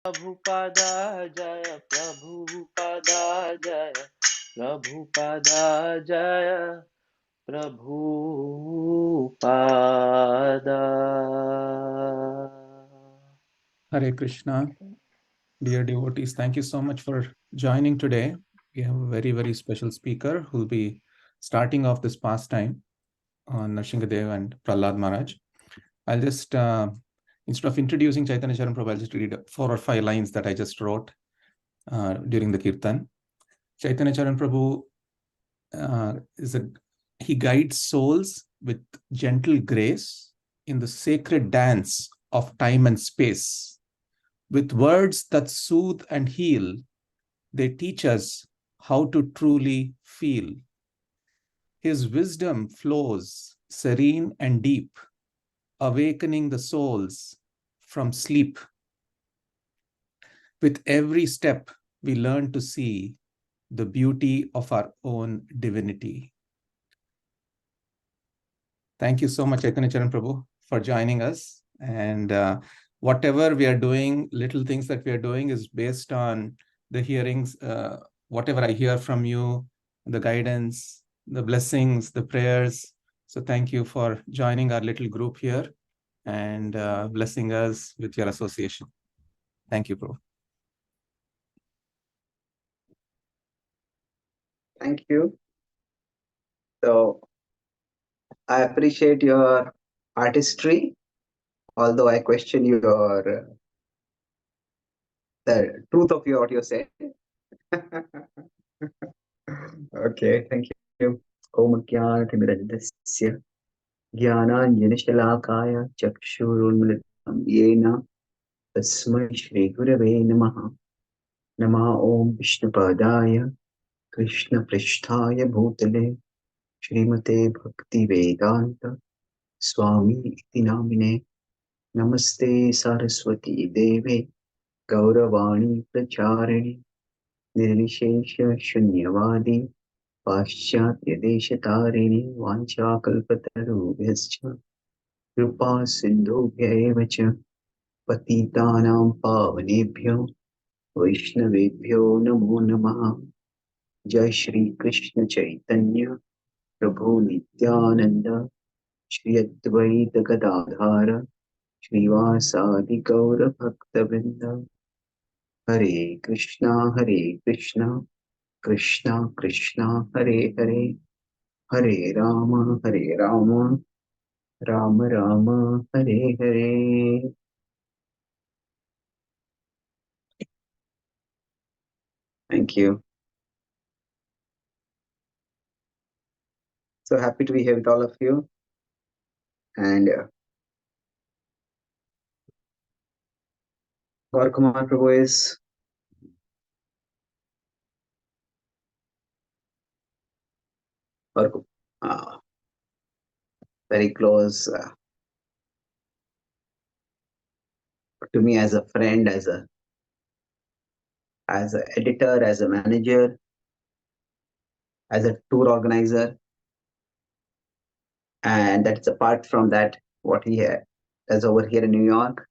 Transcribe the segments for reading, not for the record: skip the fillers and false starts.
Prabhupada Jaya, Prabhupada Jaya, Prabhupada Jaya, Prabhupada. Hare Krishna. Dear devotees, thank you so much for joining today. We have a very, very special speaker who will be starting off this pastime on Nrsingadev and Prahlad Maharaj. I'll just, instead of introducing Chaitanya Charan Prabhu, I'll just read 4 or 5 lines that I just wrote during the Kirtan. Chaitanya Charan Prabhu he guides souls with gentle grace in the sacred dance of time and space. With words that soothe and heal, they teach us how to truly feel. His wisdom flows serene and deep, awakening the souls from sleep. With every step, we learn to see the beauty of our own divinity. Thank you so much, Chaitanya Charan Prabhu, for joining us. And whatever we are doing, little things that we are doing is based on the hearings, whatever I hear from you, the guidance, the blessings, the prayers. So thank you for joining our little group here and blessing us with your association. Thank you, Prabhu. Thank you. So I appreciate your artistry, although I question your the truth of what you said. Okay, thank you. Om Gyanatimidasya Gyananjanashalakaya Chakshurunmilitam Yena Tasmai Shri Gurave Namaha Nama Om Vishnupadaya Krishna Prishtaya Bhutale Shrimate Bhakti Vedanta Swami Iti Namine Namaste Saraswati Deve Gauravani Pracharani Nirvishesha Shunyavadi Paschatya Deshatharini Vanchakalpatarubhyascha Kripa Sindhubhya eva cha Patitanam Pavanebhyo Vaishnavebhyo Namo Namaha Jai Shri Krishna Chaitanya Prabhu Nityananda Shri Advaita Gadadhara Srivasadi Gaura Bhaktavinda Hare Krishna Krishna Krishna Hare Hare Hare Rama Rama Rama Hare Hare. Thank you. So happy to be here with all of you. And Gaur Kumar Prabhu is very close to me as a friend, as an editor, as a manager, as a tour organizer. And that's apart from that, what he does over here in New York,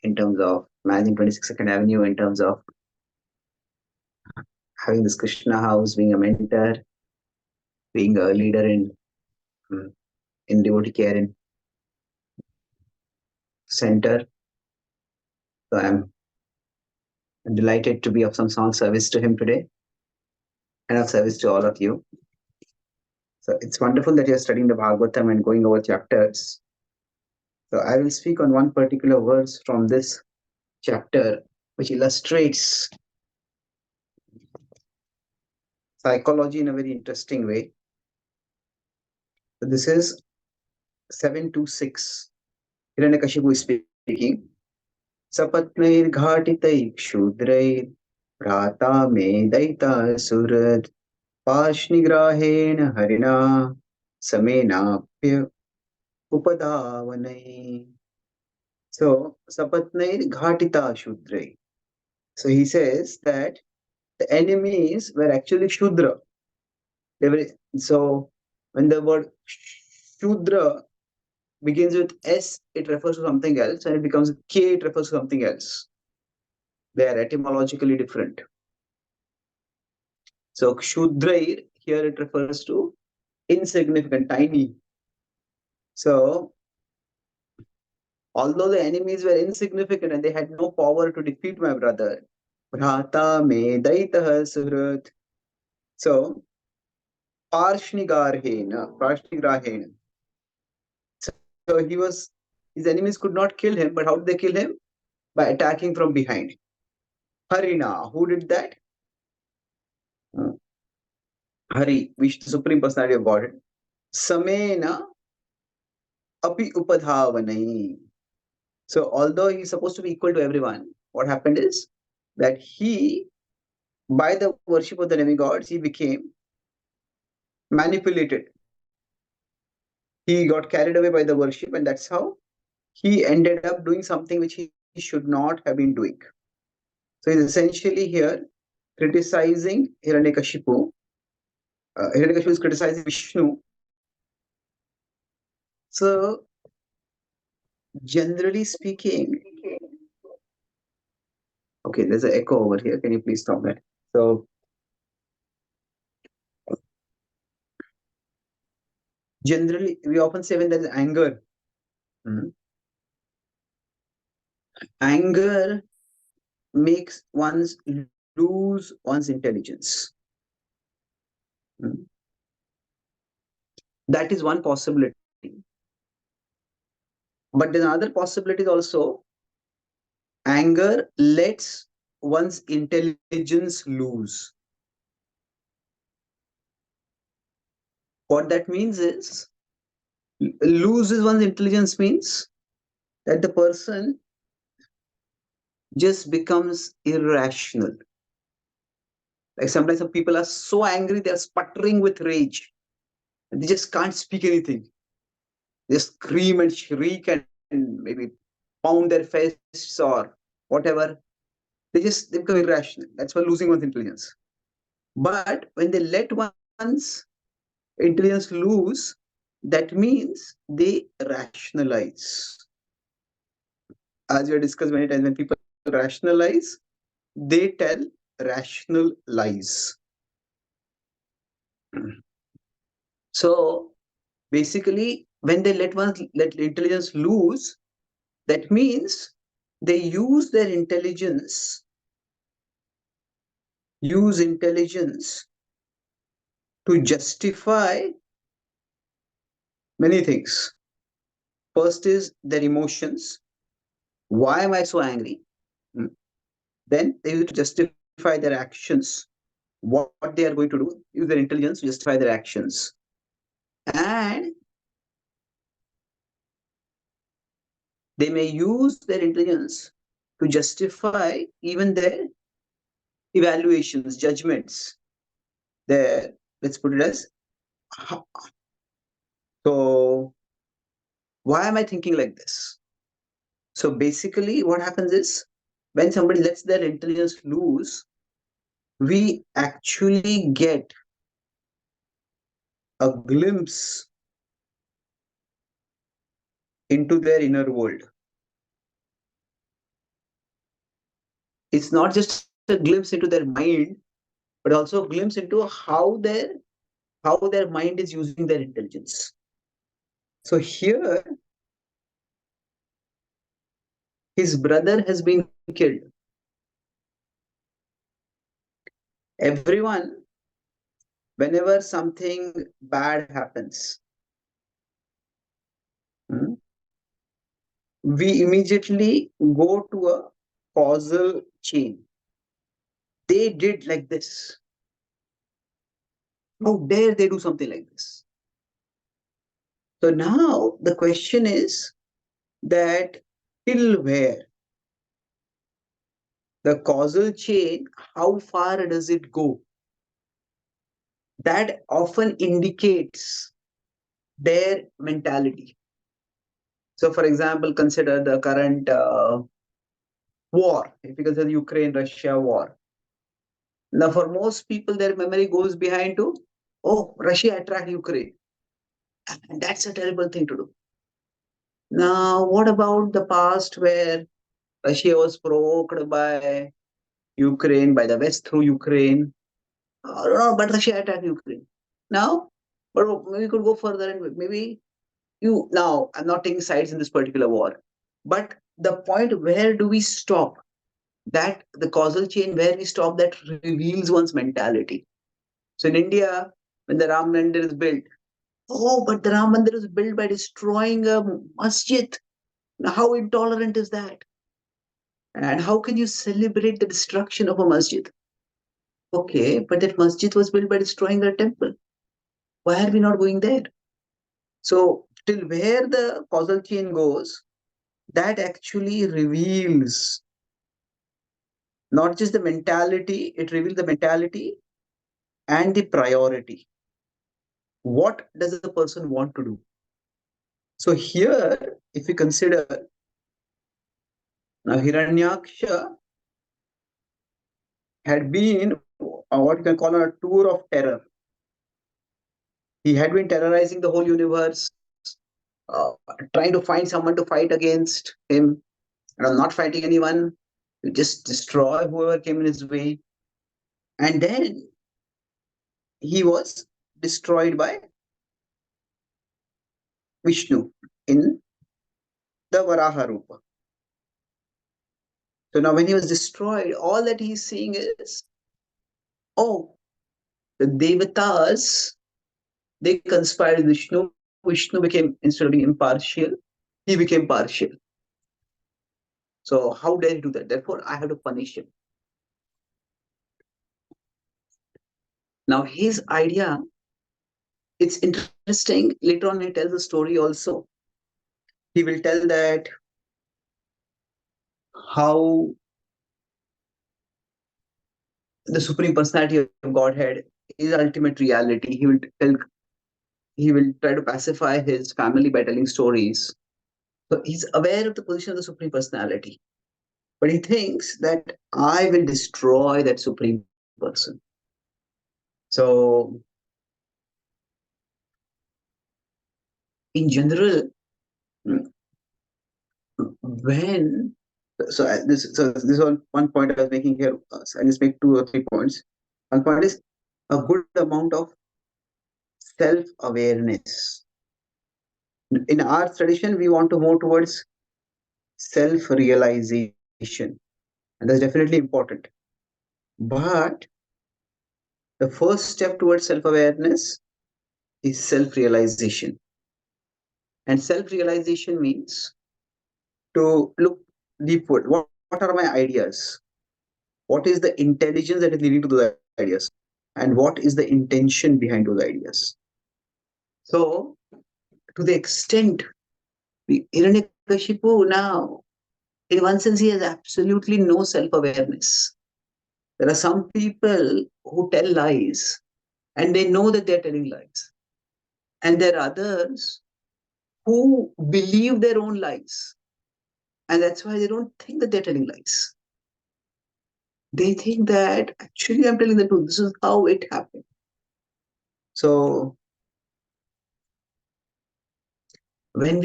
in terms of managing 22nd Avenue, in terms of having this Krishna house, being a mentor, being a leader in devotee care in center. So I'm delighted to be of some small service to him today and of service to all of you. So it's wonderful that you're studying the Bhagavatam and going over chapters. So I will speak on one particular verse from this chapter, which illustrates psychology in a very interesting way. So this is 726. Hiranyakashipu is speaking. Sapatnair ghatitai kshudrair prata me daita surad pashnigrahena harina samenapya upadavanai. So sapatnair ghatita shudrai. So he says that the enemies were actually Shudra. So when the word Shudra begins with S, it refers to something else, and it becomes K, it refers to something else. They are etymologically different. So Kshudrair, here it refers to insignificant, tiny. So although the enemies were insignificant and they had no power to defeat my brother, Bhrata me daitah suhrat. So Parshnigrahena. So his enemies could not kill him, but how did they kill him? By attacking from behind. Harina, who did that? Hari, which the Supreme Personality of Godhead. Samena api upadhavanai. So although he's supposed to be equal to everyone, what happened is that he, by the worship of the demigods, he became manipulated. He got carried away by the worship, and that's how he ended up doing something which he should not have been doing. So he's essentially here criticizing Hiranyakashipu. Hiranyakashipu is criticizing Vishnu. So generally speaking, okay, there's an echo over here. Can you please stop that? So generally, we often say when there is anger, anger makes one's lose one's intelligence. That is one possibility. But there's another possibility also. Anger lets one's intelligence lose. What that means is, loses one's intelligence means that the person just becomes irrational. Like sometimes some people are so angry, they're sputtering with rage. And they just can't speak anything. They scream and shriek and maybe pound their fists or whatever. They become irrational. That's why losing one's intelligence. But when they let one's intelligence loose, that means they rationalize. As we have discussed many times, when people rationalize, they tell rational lies. So basically, when they let intelligence loose, that means they use their intelligence, to justify many things. First is their emotions. Why am I so angry? Then they use it to justify their actions. What they are going to do, use their intelligence to justify their actions. And they may use their intelligence to justify even their evaluations, judgments. Let's put it as, so why am I thinking like this? So basically what happens is, when somebody lets their intelligence loose, we actually get a glimpse into their inner world. It's not just a glimpse into their mind, but also a glimpse into how their mind is using their intelligence. So here, his brother has been killed. Everyone, whenever something bad happens, we immediately go to a causal chain. They did like this. How dare they do something like this? So now the question is that till where? The causal chain, how far does it go? That often indicates their mentality. So for example, consider the current war. If you consider the Ukraine-Russia war. Now for most people, their memory goes behind to, oh, Russia attacked Ukraine. And that's a terrible thing to do. Now, what about the past where Russia was provoked by Ukraine, by the West through Ukraine. No, but Russia attacked Ukraine. Now, but we could go further and maybe now, I'm not taking sides in this particular war, but the point, where do we stop? That the causal chain, where we stop, that reveals one's mentality. So in India, when the Ram Mandir is built, but the Ram Mandir is built by destroying a masjid. Now, how intolerant is that? And how can you celebrate the destruction of a masjid? Okay, but that masjid was built by destroying a temple. Why are we not going there? So till where the causal chain goes, that actually reveals not just the mentality, it reveals the mentality and the priority. What does the person want to do? So here, if we consider, now Hiranyaksha had been what you can call a tour of terror. He had been terrorizing the whole universe, trying to find someone to fight against him. And I'm not fighting anyone, to just destroy whoever came in his way. And then he was destroyed by Vishnu in the Varaha Rupa. So now when he was destroyed, all that he's seeing is, the Devatas, they conspired with Vishnu. Vishnu became, instead of being impartial, he became partial. So how dare he do that? Therefore, I have to punish him. Now his idea, it's interesting. Later on, he tells a story also. He will tell that how the Supreme Personality of Godhead is ultimate reality. He will try to pacify his family by telling stories. So he's aware of the position of the Supreme Personality. But he thinks that I will destroy that Supreme Person. So in general, when this is one point I was making here. So I'll just make 2 or 3 points. One point is a good amount of self-awareness. In our tradition, we want to move towards self-realization, and that's definitely important. But the first step towards self-awareness is self-realization. And self-realization means to look deepward. What are my ideas? What is the intelligence that is leading to those ideas? And what is the intention behind those ideas? So, to the extent, Hiranyakashipu now, in one sense, he has absolutely no self-awareness. There are some people who tell lies, and they know that they're telling lies. And there are others who believe their own lies. And that's why they don't think that they're telling lies. They think that actually I'm telling the truth. This is how it happened. So when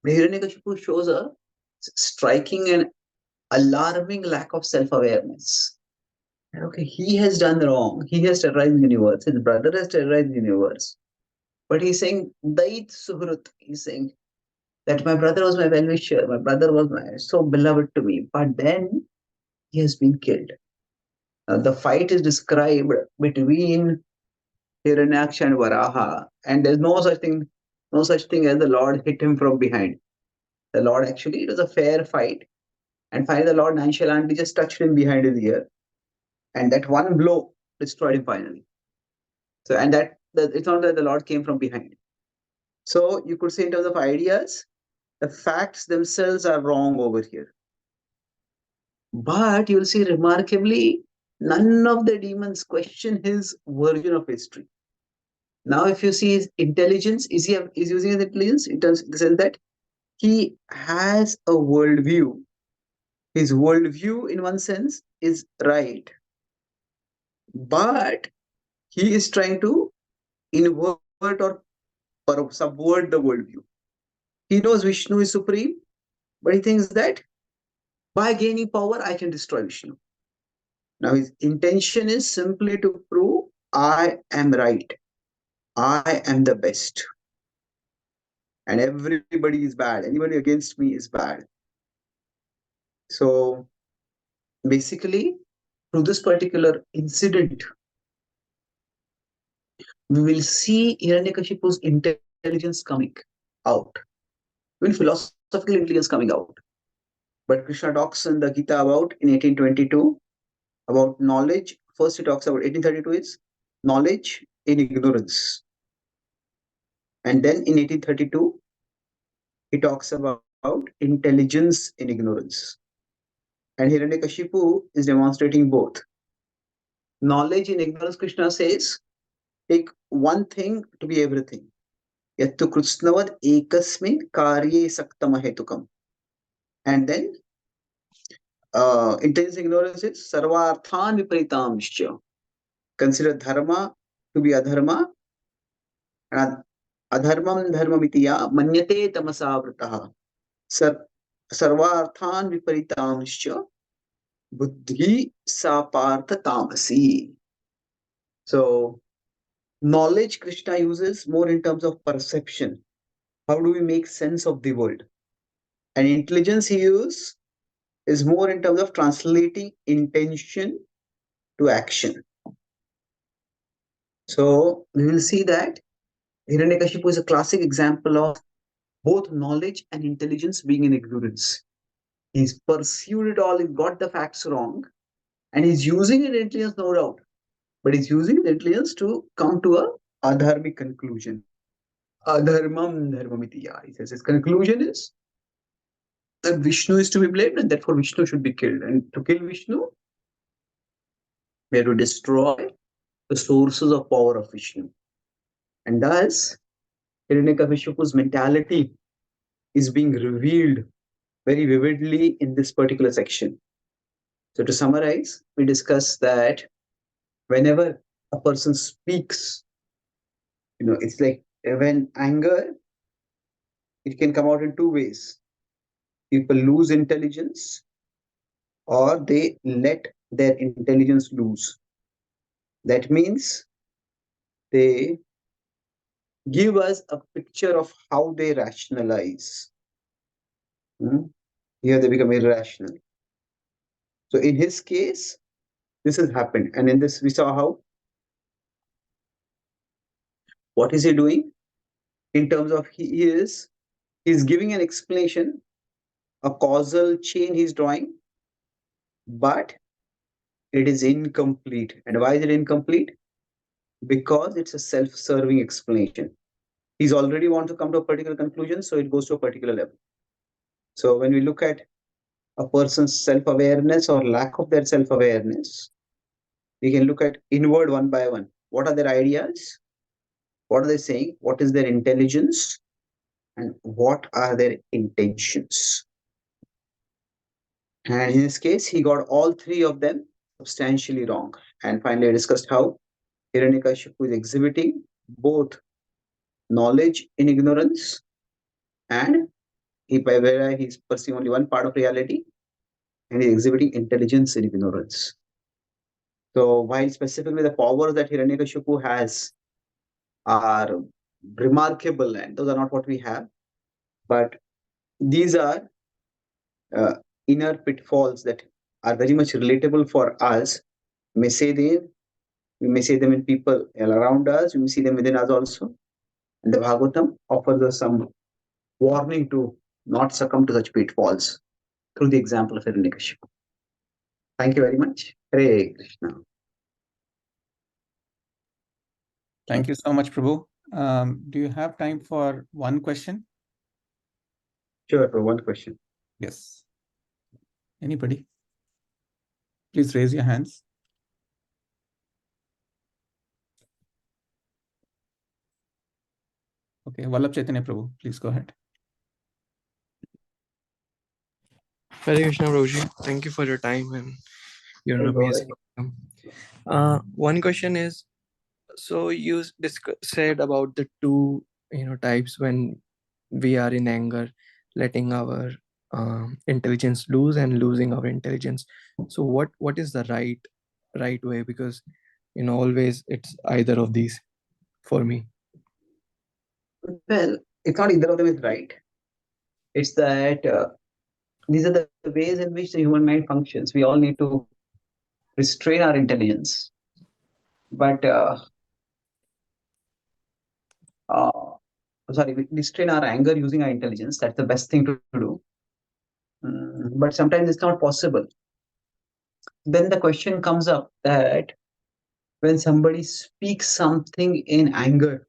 Hiranyakashipu shows a striking and alarming lack of self-awareness. Okay, he has done wrong. He has terrorized the universe. His brother has terrorized the universe. But he's saying, Dait Suhrut. He's saying that my brother was my well-wisher. My brother was so beloved to me. But then he has been killed. The fight is described between Hiranyaksha and Varaha, and there's no such thing as the Lord hit him from behind. The Lord actually, it was a fair fight, and finally the Lord Nanshalanti just touched him behind his ear, and that one blow destroyed him finally. So, and it's not that the Lord came from behind. So you could say in terms of ideas, the facts themselves are wrong over here. But you'll see remarkably, none of the demons question his version of history. Now, if you see his intelligence, is using his intelligence in the sense that he has a worldview. His worldview, in one sense, is right. But he is trying to invert or subvert the worldview. He knows Vishnu is supreme, but he thinks that by gaining power, I can destroy Vishnu. Now his intention is simply to prove I am right. I am the best. And everybody is bad. Anybody against me is bad. So basically, through this particular incident, we will see Hiranyakashipu's intelligence coming out. Even philosophical intelligence coming out. But Krishna talks in the Gita about in 1822 about knowledge. First, he talks about 1832 is knowledge in ignorance. And then in 1832, he talks about intelligence in ignorance. And Hiranyakashipu is demonstrating both. Knowledge in ignorance, Krishna says, take one thing to be everything. Yattu krutznavad ekasmin karye saktamahetukam. And then intelligence ignorance is sarvarthan viparitamscha. Consider dharma to be adharma, and adharmam dharmamitiya manyate tamasavritah. Sarvarthan viparitamscha buddhi sapartha tamasi. So knowledge Krishna uses more in terms of perception. How do we make sense of the world? And intelligence he uses is more in terms of translating intention to action. So we will see that Hiranyakashipu is a classic example of both knowledge and intelligence being in ignorance. He's pursued it all, he got the facts wrong, and he's using his intelligence, no doubt, but he's using his intelligence to come to a adharmic conclusion. Adharmam dharmamitiya. He says his conclusion is that Vishnu is to be blamed and therefore Vishnu should be killed. And to kill Vishnu, we have to destroy the sources of power of Vishnu. And thus, Hiranyakashipu's mentality is being revealed very vividly in this particular section. So to summarize, we discussed that whenever a person speaks, it's like when anger, it can come out in two ways. People lose intelligence or they let their intelligence loose. That means they give us a picture of how they rationalize. Here they become irrational. So in his case, this has happened. And in this, we saw how. What is he doing? In terms of he's giving an explanation, a causal chain he's drawing, but it is incomplete. And why is it incomplete? Because it's a self-serving explanation. He's already want to come to a particular conclusion, so it goes to a particular level. So when we look at a person's self-awareness or lack of their self-awareness, we can look at inward one by one. What are their ideas? What are they saying? What is their intelligence? And what are their intentions? And in this case, he got all three of them substantially wrong. And finally, I discussed how Hiranyakashipu is exhibiting both knowledge in ignorance and where he's perceiving only one part of reality, and he's exhibiting intelligence in ignorance. So while specifically the powers that Hiranyakashipu has are remarkable, and those are not what we have, but these are inner pitfalls that are very much relatable for us. We may say them in people around us, we may see them within us also. And the Bhagavatam offers us some warning to not succumb to such pitfalls through the example of Hiranyakashipu. Thank you very much. Hare Krishna. Thank you so much, Prabhu. Do you have time for one question? Sure, for one question. Yes. Anybody? Please raise your hands. Okay, Vallabh Chaitanya Prabhu, please go ahead. Hare Krishna, Prabhuji. Thank you for your time and your amazing. One question is, so you said about the two types when we are in anger, letting our intelligence loose and losing our intelligence. So what is the right right way, because always it's either of these for me. Well, it's not either of them is right. It's that these are the ways in which the human mind functions. We all need to restrain our intelligence, but we restrain our anger using our intelligence. That's the best thing to do. But sometimes it's not possible. Then the question comes up that when somebody speaks something in anger,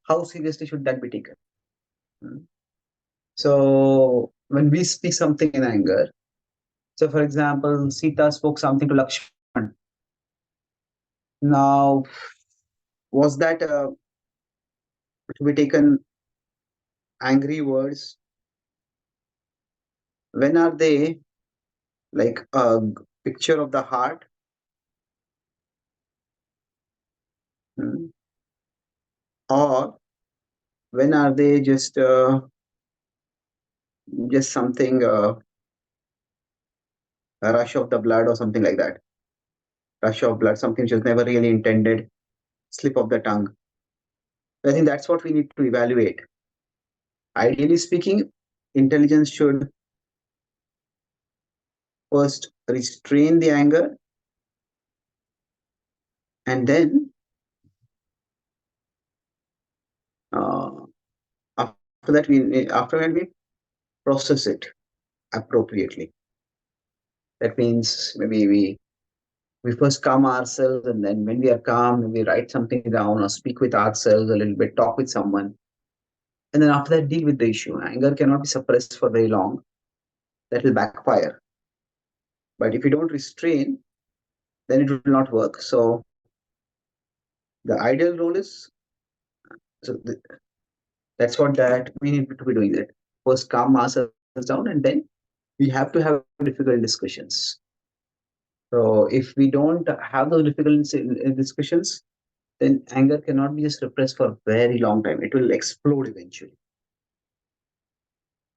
how seriously should that be taken? So when we speak something in anger, so for example, Sita spoke something to Lakshman. Now, was that to be taken angry words? When are they like a picture of the heart? Or when are they just something a rush of the blood or something like that? Rush of blood, something which was never really intended, slip of the tongue. I think that's what we need to evaluate. Ideally speaking, intelligence should first restrain the anger, and then after that we process it appropriately. That means maybe we first calm ourselves, and then when we are calm, we write something down or speak with ourselves a little bit, talk with someone, and then after that deal with the issue. Anger cannot be suppressed for very long. That will backfire. But if you don't restrain, then it will not work. So the ideal role is, that's what that we need to be doing. That first calm ourselves down, and then we have to have difficult discussions. So if we don't have those difficult discussions, then anger cannot be just repressed for a very long time. It will explode eventually.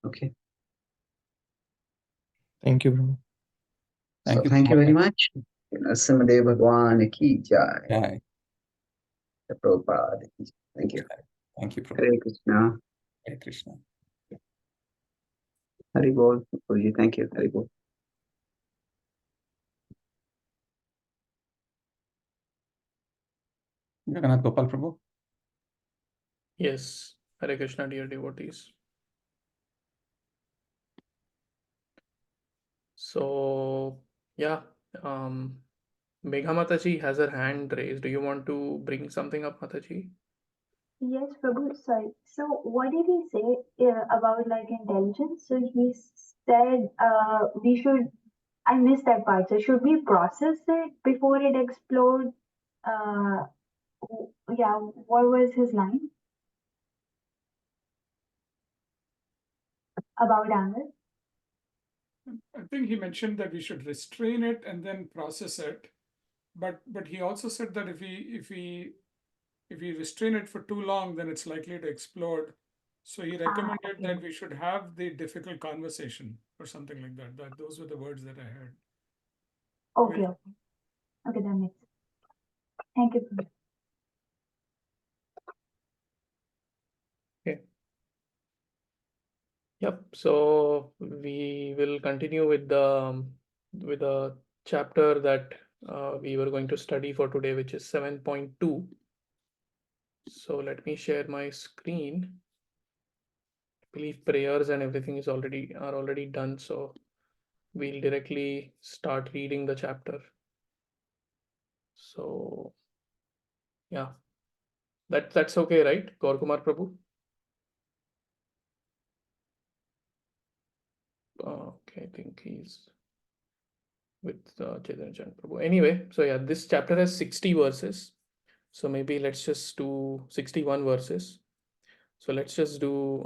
Okay. Thank you, Prabhu. Thank you very much. Narasimhadev Bhagwan ki jai. Jai. Prabhupada ki jai. Thank you. Thank you, Prabhu. Hare Krishna. Hare Krishna. Hari Bol. Guruji, thank you. Hari Bol. Jagannath Gopal Prabhu. Yes, Hare Krishna, dear devotees. So, yeah, Megha Mataji has her hand raised. Do you want to bring something up, Mataji? Yes, Prabhu, sorry. So what did he say about like intelligence? So he said we should, I missed that part. So should we process it before it explodes? Yeah, what was his line? About anger? I think he mentioned that we should restrain it and then process it. But he also said that if we restrain it for too long, then it's likely to explode. So he recommended okay. that we should have the difficult conversation or something like that. Those were the words that I heard. Okay, okay. Okay, that makes sense. Thank you, Prabhu. Okay. Yep. So we will continue with the chapter that we were going to study for today, which is 7.2. So let me share my screen. I believe prayers and everything are already done. So we'll directly start reading the chapter. So yeah, that's okay, right, Gaurakumar Prabhu? Okay, I think he's with Chaitanya Chand Prabhu. Anyway, so yeah, this chapter has 60 verses. So maybe let's just do 61 verses. So let's just do,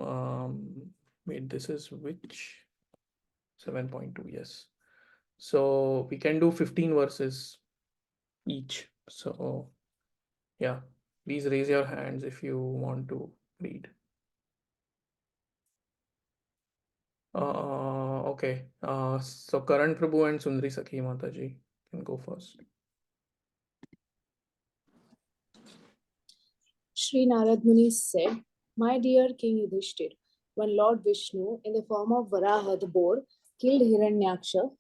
wait, this is which? 7.2, yes. So we can do 15 verses each. So yeah, please raise your hands if you want to read. Okay. So Karan Prabhu and Sundari Sakhi Mataji. can go first. Sri Narad Muni said, "My dear King Yudhishthir, when Lord Vishnu, in the form of Varaha the boar, killed Hiranyaksha's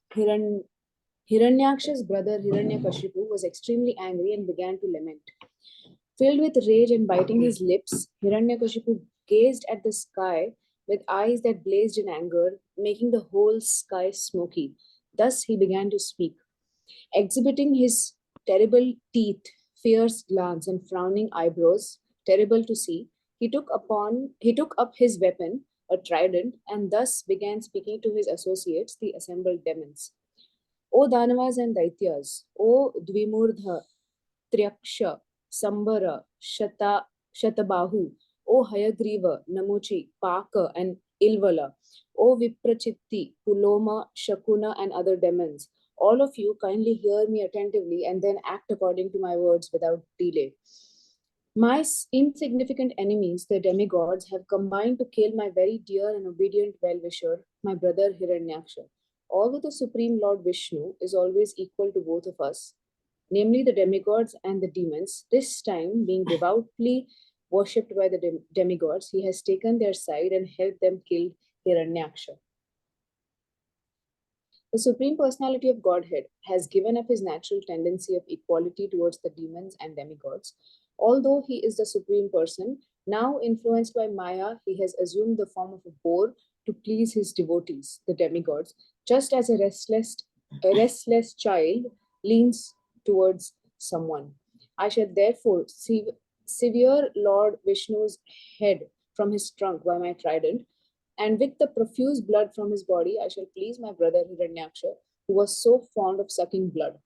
brother Hiranyakashipu was extremely angry and began to lament. Filled with rage and biting his lips, Hiranyakashipu gazed at the sky with eyes that blazed in anger, making the whole sky smoky. Thus he began to speak. Exhibiting his terrible teeth, fierce glance, and frowning eyebrows, terrible to see, he took up his weapon, a trident, and thus began speaking to his associates, the assembled demons. O Danavas and Daityas, O Dvimurdha, Tryaksha, Sambara, Shatabahu, O Hayagriva, Namuchi, Paka, and Ilvala, O Viprachitti, Puloma, Shakuna, and other demons, all of you kindly hear me attentively and then act according to my words without delay. My insignificant enemies, the demigods, have combined to kill my very dear and obedient well-wisher, my brother Hiranyaksha. Although the Supreme Lord Vishnu is always equal to both of us, namely the demigods and the demons, this time being devoutly worshipped by the demigods, he has taken their side and helped them kill Hiranyaksha. The Supreme Personality of Godhead has given up his natural tendency of equality towards the demons and demigods. Although he is the Supreme Person, now influenced by Maya, he has assumed the form of a boar to please his devotees, the demigods, just as a restless child leans towards someone. I shall therefore sever Lord Vishnu's head from his trunk by my trident, and with the profuse blood from his body, I shall please my brother Hiranyaksha, who was so fond of sucking blood.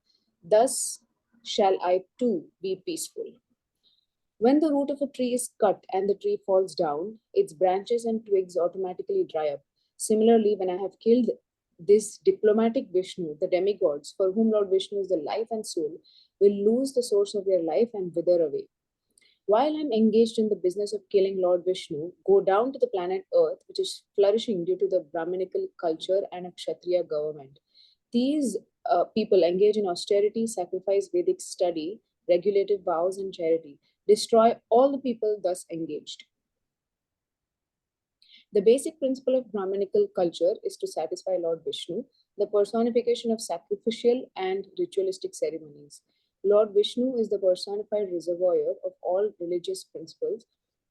Thus shall I too be peaceful. When the root of a tree is cut and the tree falls down, its branches and twigs automatically dry up. Similarly, when I have killed this diplomatic Vishnu, the demigods, for whom Lord Vishnu is the life and soul, will lose the source of their life and wither away. While I'm engaged in the business of killing Lord Vishnu, go down to the planet Earth, which is flourishing due to the Brahminical culture and a Kshatriya government. These people engage in austerity, sacrifice, Vedic study, regulative vows, and charity. Destroy all the people thus engaged. The basic principle of Brahminical culture is to satisfy Lord Vishnu, the personification of sacrificial and ritualistic ceremonies. Lord Vishnu is the personified reservoir of all religious principles,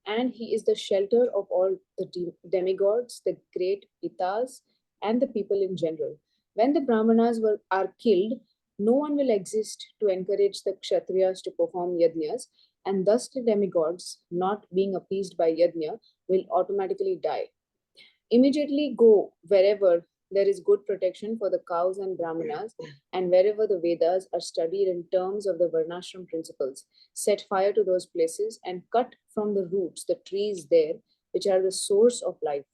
and he is the shelter of all the demigods, the great pitas, and the people in general. When the Brahmanas are killed, no one will exist to encourage the Kshatriyas to perform yajnas, and thus the demigods, not being appeased by yajna, will automatically die. Immediately go wherever there is good protection for the cows and brahmanas, and wherever the Vedas are studied in terms of the Varnashram principles. Set fire to those places and cut from the roots the trees there, which are the source of life.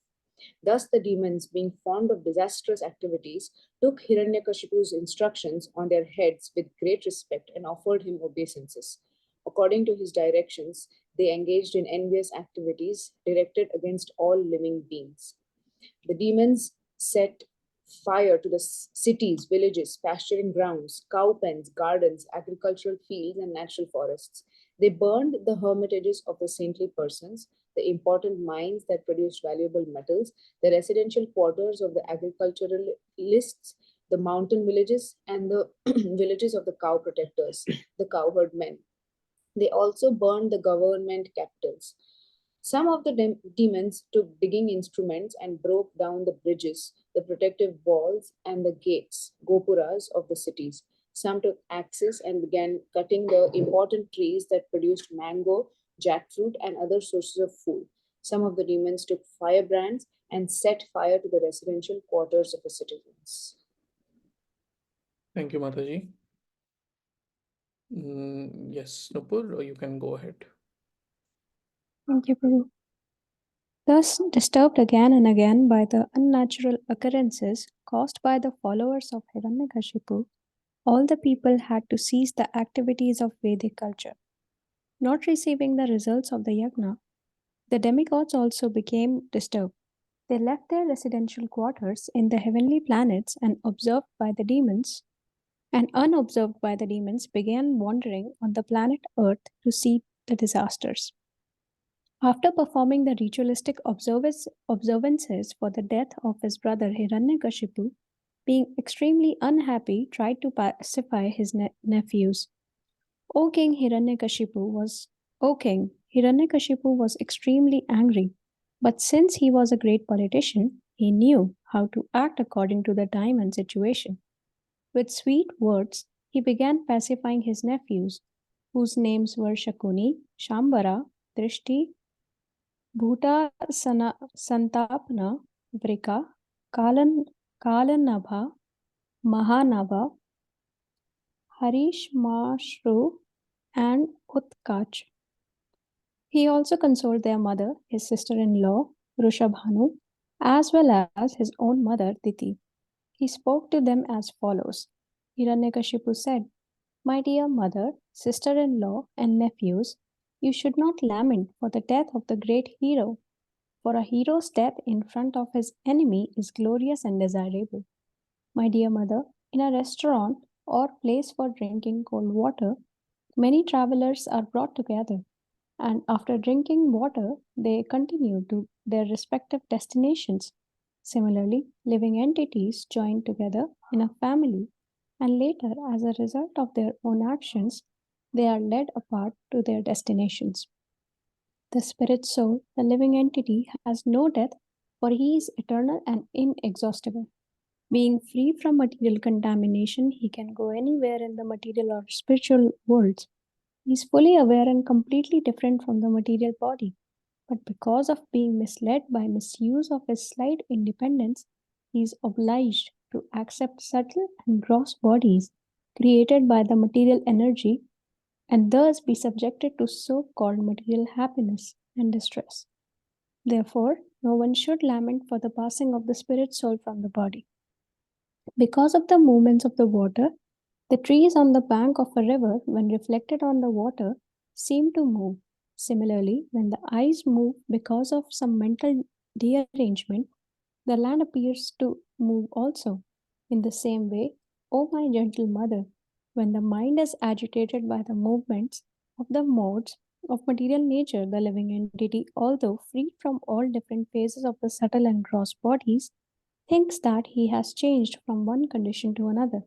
Thus the demons, being fond of disastrous activities, took Hiranyakashipu's instructions on their heads with great respect and offered him obeisances. According to his directions, they engaged in envious activities directed against all living beings. The demons set fire to the cities, villages, pasturing grounds, cow pens, gardens, agricultural fields, and natural forests. They burned the hermitages of the saintly persons, the important mines that produced valuable metals, the residential quarters of the agriculturalists, the mountain villages, and the villages of the cow protectors, the cowherd men. They also burned the government capitals. Some of the demons took digging instruments and broke down the bridges, the protective walls, and the gates, gopuras, of the cities. Some took axes and began cutting the important trees that produced mango, jackfruit, and other sources of food. Some of the demons took firebrands and set fire to the residential quarters of the citizens. Thank you, Mataji. Yes, Nupur, you can go ahead. Thank you, Prabhu. Thus, disturbed again and again by the unnatural occurrences caused by the followers of Hiranyakashipu, all the people had to cease the activities of Vedic culture. Not receiving the results of the yajna, the demigods also became disturbed. They left their residential quarters in the heavenly planets and observed by the demons, and unobserved by the demons, began wandering on the planet Earth to see the disasters. After performing the ritualistic observances for the death of his brother Hiranyakashipu, being extremely unhappy, tried to pacify his nephews. O King, Hiranyakashipu was extremely angry, but since he was a great politician, he knew how to act according to the time and situation. With sweet words, he began pacifying his nephews, whose names were Shakuni, Shambara, Drishti, Bhuta Santapna, Vrika, Kalanabha, Mahanabha, Harishmashru, and Utkach. He also consoled their mother, his sister-in-law, Rushabhanu, as well as his own mother, Diti. He spoke to them as follows. Hiranyakashipu said, "My dear mother, sister-in-law, and nephews, you should not lament for the death of the great hero, for a hero's death in front of his enemy is glorious and desirable. My dear mother, in a restaurant or place for drinking cold water, many travelers are brought together, and after drinking water, they continue to their respective destinations. Similarly, living entities join together in a family, and later, as a result of their own actions, they are led apart to their destinations. The spirit soul, the living entity, has no death, for he is eternal and inexhaustible. Being free from material contamination, he can go anywhere in the material or spiritual worlds. He is fully aware and completely different from the material body. But because of being misled by misuse of his slight independence, he is obliged to accept subtle and gross bodies created by the material energy and thus be subjected to so-called material happiness and distress. Therefore, no one should lament for the passing of the spirit soul from the body. Because of the movements of the water, the trees on the bank of a river, when reflected on the water, seem to move. Similarly, when the eyes move because of some mental dearrangement, the land appears to move also. In the same way, O my gentle mother, when the mind is agitated by the movements of the modes of material nature, the living entity, although freed from all different phases of the subtle and gross bodies, thinks that he has changed from one condition to another.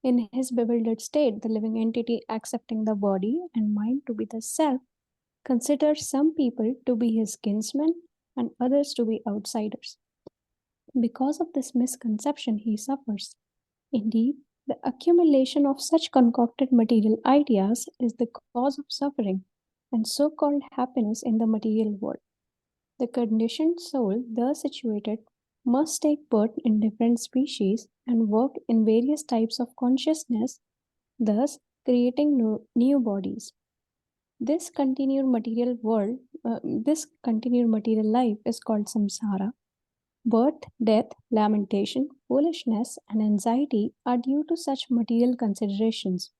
In his bewildered state, the living entity, accepting the body and mind to be the self, considers some people to be his kinsmen and others to be outsiders. Because of this misconception, he suffers. Indeed, the accumulation of such concocted material ideas is the cause of suffering and so-called happiness in the material world. The conditioned soul, thus situated, must take birth in different species and work in various types of consciousness, thus creating new bodies. This continued material life is called samsara. Birth, death, lamentation, foolishness, and anxiety are due to such material considerations.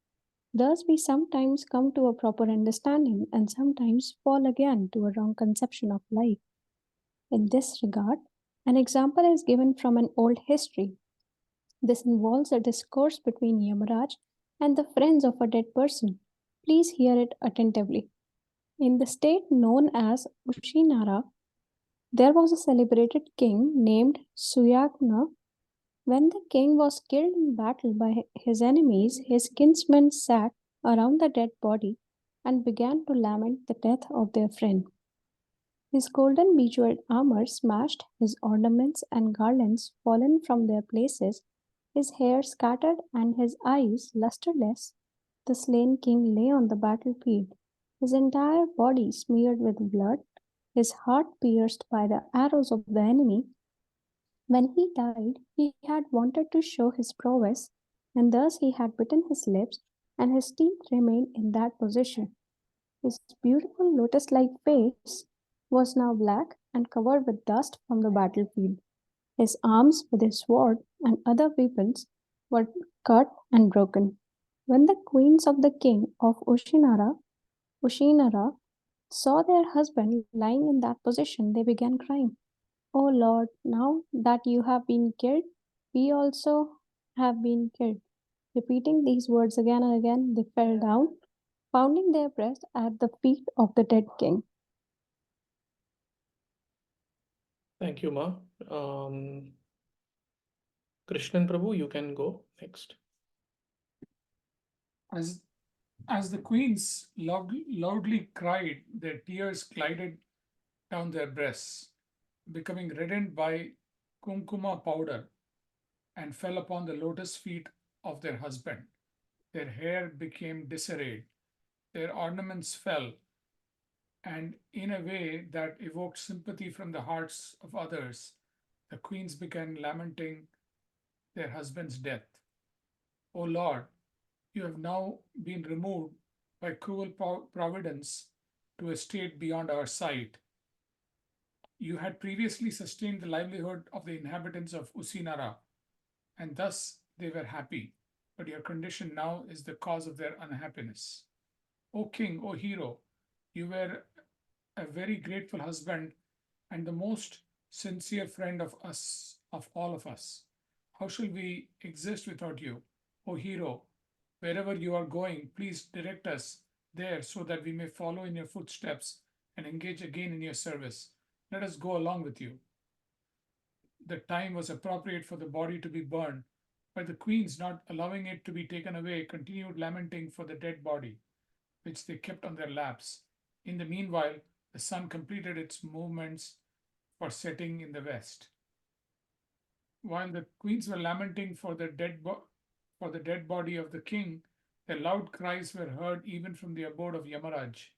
Thus, we sometimes come to a proper understanding and sometimes fall again to a wrong conception of life. In this regard, an example is given from an old history. This involves a discourse between Yamaraj and the friends of a dead person. Please hear it attentively. In the state known as Ushinara, there was a celebrated king named Suyagna. When the king was killed in battle by his enemies, his kinsmen sat around the dead body and began to lament the death of their friend. His golden bejeweled armor smashed, his ornaments and garlands fallen from their places, his hair scattered, and his eyes lusterless. The slain king lay on the battlefield, his entire body smeared with blood, his heart pierced by the arrows of the enemy. When he died, he had wanted to show his prowess, and thus he had bitten his lips, and his teeth remained in that position. His beautiful lotus-like face was now black and covered with dust from the battlefield. His arms with his sword and other weapons were cut and broken. When the queens of the king of Ushinara saw their husband lying in that position, they began crying, "O Lord, now that you have been killed, we also have been killed." Repeating these words again and again, they fell down, pounding their breast at the feet of the dead king. Thank you, Ma. Krishnan Prabhu, you can go next. As the queens loudly cried, their tears glided down their breasts, becoming reddened by kumkuma powder, and fell upon the lotus feet of their husband. Their hair became disarrayed, their ornaments fell, and in a way that evoked sympathy from the hearts of others, the queens began lamenting their husband's death. O Lord, you have now been removed by cruel providence to a state beyond our sight. You had previously sustained the livelihood of the inhabitants of Usinara, and thus they were happy, but your condition now is the cause of their unhappiness. O king, O hero, you were a very grateful husband and the most sincere friend of us, of all of us. How shall we exist without you? O hero, wherever you are going, please direct us there so that we may follow in your footsteps and engage again in your service. Let us go along with you. The time was appropriate for the body to be burned, but the queens, not allowing it to be taken away, continued lamenting for the dead body, which they kept on their laps. In the meanwhile, the sun completed its movements for setting in the west. While the queens were lamenting for the dead body of the king, their loud cries were heard even from the abode of Yamaraj.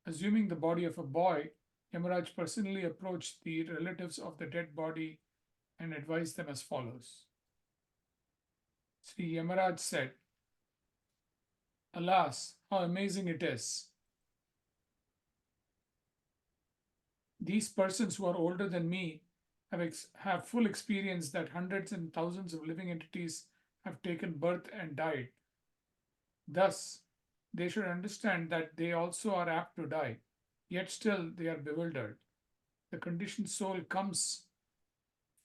Assuming the body of a boy, Yamaraj personally approached the relatives of the dead body and advised them as follows. Sri Yamaraj said, "Alas, how amazing it is! These persons who are older than me have full experience that hundreds and thousands of living entities have taken birth and died. Thus, they should understand that they also are apt to die, yet still they are bewildered. The conditioned soul comes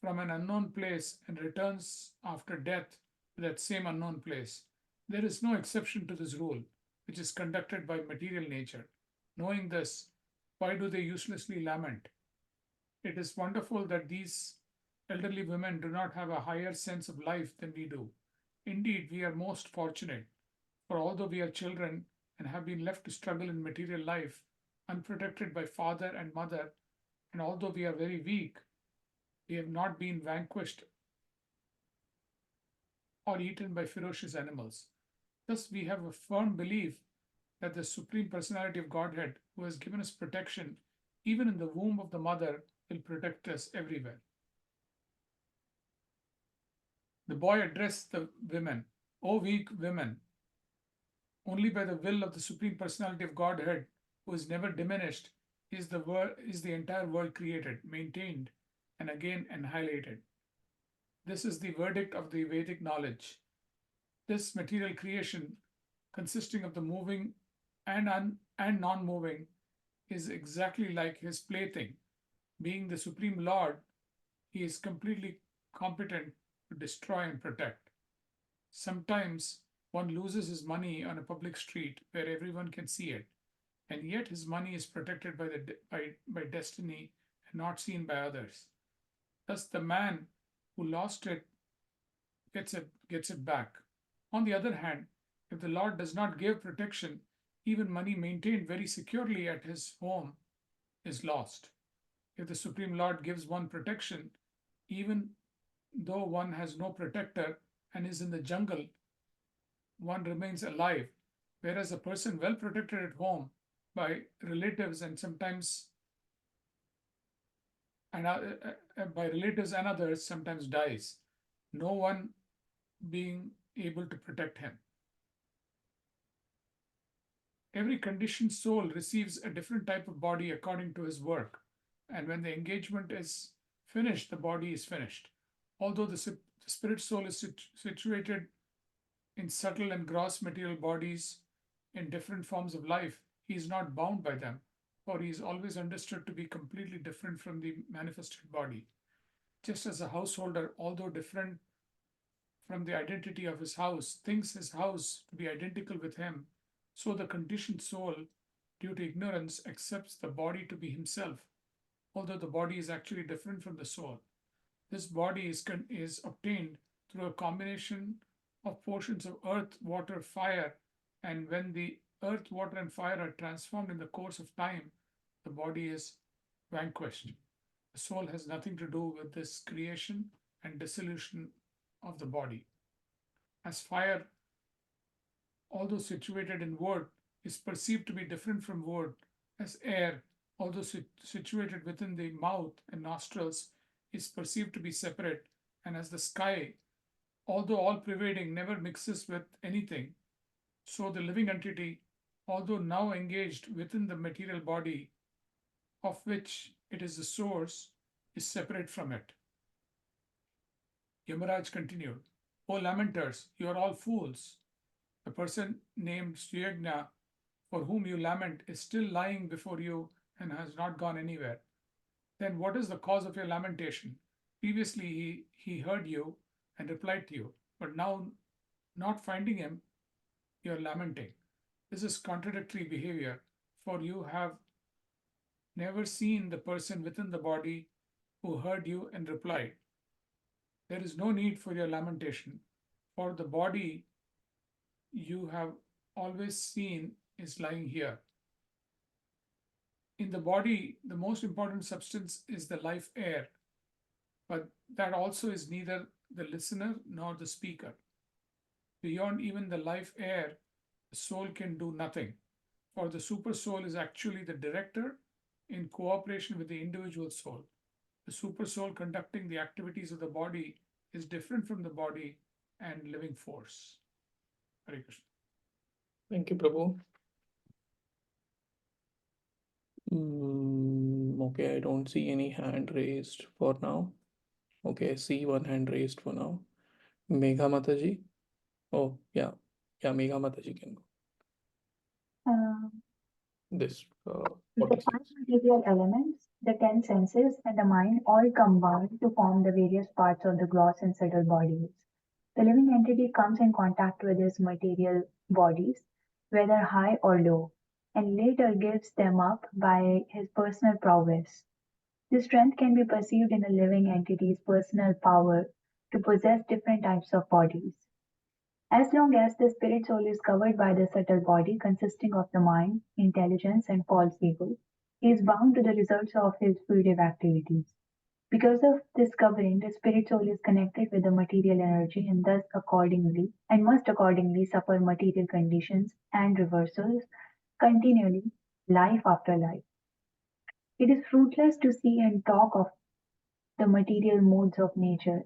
from an unknown place and returns after death to that same unknown place. There is no exception to this rule, which is conducted by material nature. Knowing this, why do they uselessly lament? It is wonderful that these elderly women do not have a higher sense of life than we do. Indeed, we are most fortunate, for although we are children and have been left to struggle in material life, unprotected by father and mother, and although we are very weak, we have not been vanquished or eaten by ferocious animals. Thus, we have a firm belief that the Supreme Personality of Godhead, who has given us protection even in the womb of the mother, will protect us everywhere. The boy addressed the women, O weak women, only by the will of the Supreme Personality of Godhead, who is never diminished, is the entire world created, maintained, and again annihilated. This is the verdict of the Vedic knowledge. This material creation, consisting of the moving and non-moving, is exactly like his plaything. Being the Supreme Lord, he is completely competent to destroy and protect. Sometimes one loses his money on a public street where everyone can see it, and yet his money is protected by destiny and not seen by others. Thus, the man who lost it gets it back. On the other hand, if the Lord does not give protection, even money maintained very securely at his home is lost. If the Supreme Lord gives one protection, even though one has no protector and is in the jungle, one remains alive, whereas a person well protected at home by relatives and sometimes and by relatives and others sometimes dies, no one being able to protect him. Every conditioned soul receives a different type of body according to his work, and when the engagement is finished, the body is finished. Although the spirit soul is situated in subtle and gross material bodies in different forms of life, he is not bound by them, for he is always understood to be completely different from the manifested body. Just as a householder, although different from the identity of his house, thinks his house to be identical with him, so the conditioned soul, due to ignorance, accepts the body to be himself, although the body is actually different from the soul. This body is obtained through a combination of portions of earth, water, fire, and when the earth, water, and fire are transformed in the course of time, the body is vanquished. The soul has nothing to do with this creation and dissolution of the body. As fire, although situated in wood, is perceived to be different from wood, as air, although situated within the mouth and nostrils, is perceived to be separate, and as the sky, although all pervading, never mixes with anything, so the living entity, although now engaged within the material body, of which it is the source, is separate from it. Yamaraj continued, O lamenters, you are all fools. The person named Suyagna, for whom you lament, is still lying before you and has not gone anywhere. Then what is the cause of your lamentation? Previously he heard you and replied to you, but now, not finding him, you are lamenting. This is contradictory behavior, for you have never seen the person within the body who heard you and replied. There is no need for your lamentation, for the body you have always seen is lying here. In the body, the most important substance is the life air, but that also is neither the listener nor the speaker. Beyond even the life air, the soul can do nothing, for the super soul is actually the director in cooperation with the individual soul. The super soul conducting the activities of the body is different from the body and living force. Hare Krishna. Thank you, Prabhu. Okay, I don't see any hand raised for now. Okay, I see one hand raised for now. Megha Mataji. Oh, yeah. Yeah, Megha Mataji can go. This, The 46. five material elements, the 10 senses, and the mind all combine to form the various parts of the gross and subtle bodies. The living entity comes in contact with his material bodies, whether high or low, and later gives them up by his personal prowess. This strength can be perceived in a living entity's personal power to possess different types of bodies. As long as the spirit soul is covered by the subtle body consisting of the mind, intelligence, and false ego, he is bound to the results of his fruitive activities. Because of this covering, the spirit soul is connected with the material energy and thus accordingly and must accordingly suffer material conditions and reversals continually, life after life. It is fruitless to see and talk of the material modes of nature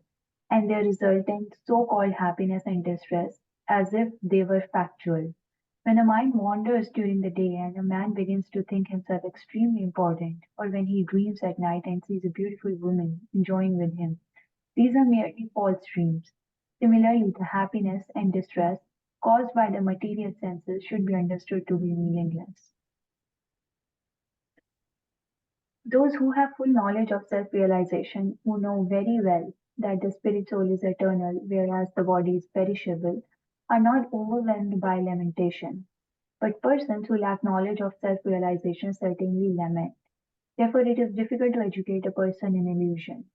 and their resultant so-called happiness and distress as if they were factual. When the mind wanders during the day and a man begins to think himself extremely important, or when he dreams at night and sees a beautiful woman enjoying with him, these are merely false dreams. Similarly, the happiness and distress caused by the material senses should be understood to be meaningless. Those who have full knowledge of self-realization, who know very well that the spirit soul is eternal, whereas the body is perishable, are not overwhelmed by lamentation. But persons who lack knowledge of self-realization certainly lament. Therefore, it is difficult to educate a person in illusion.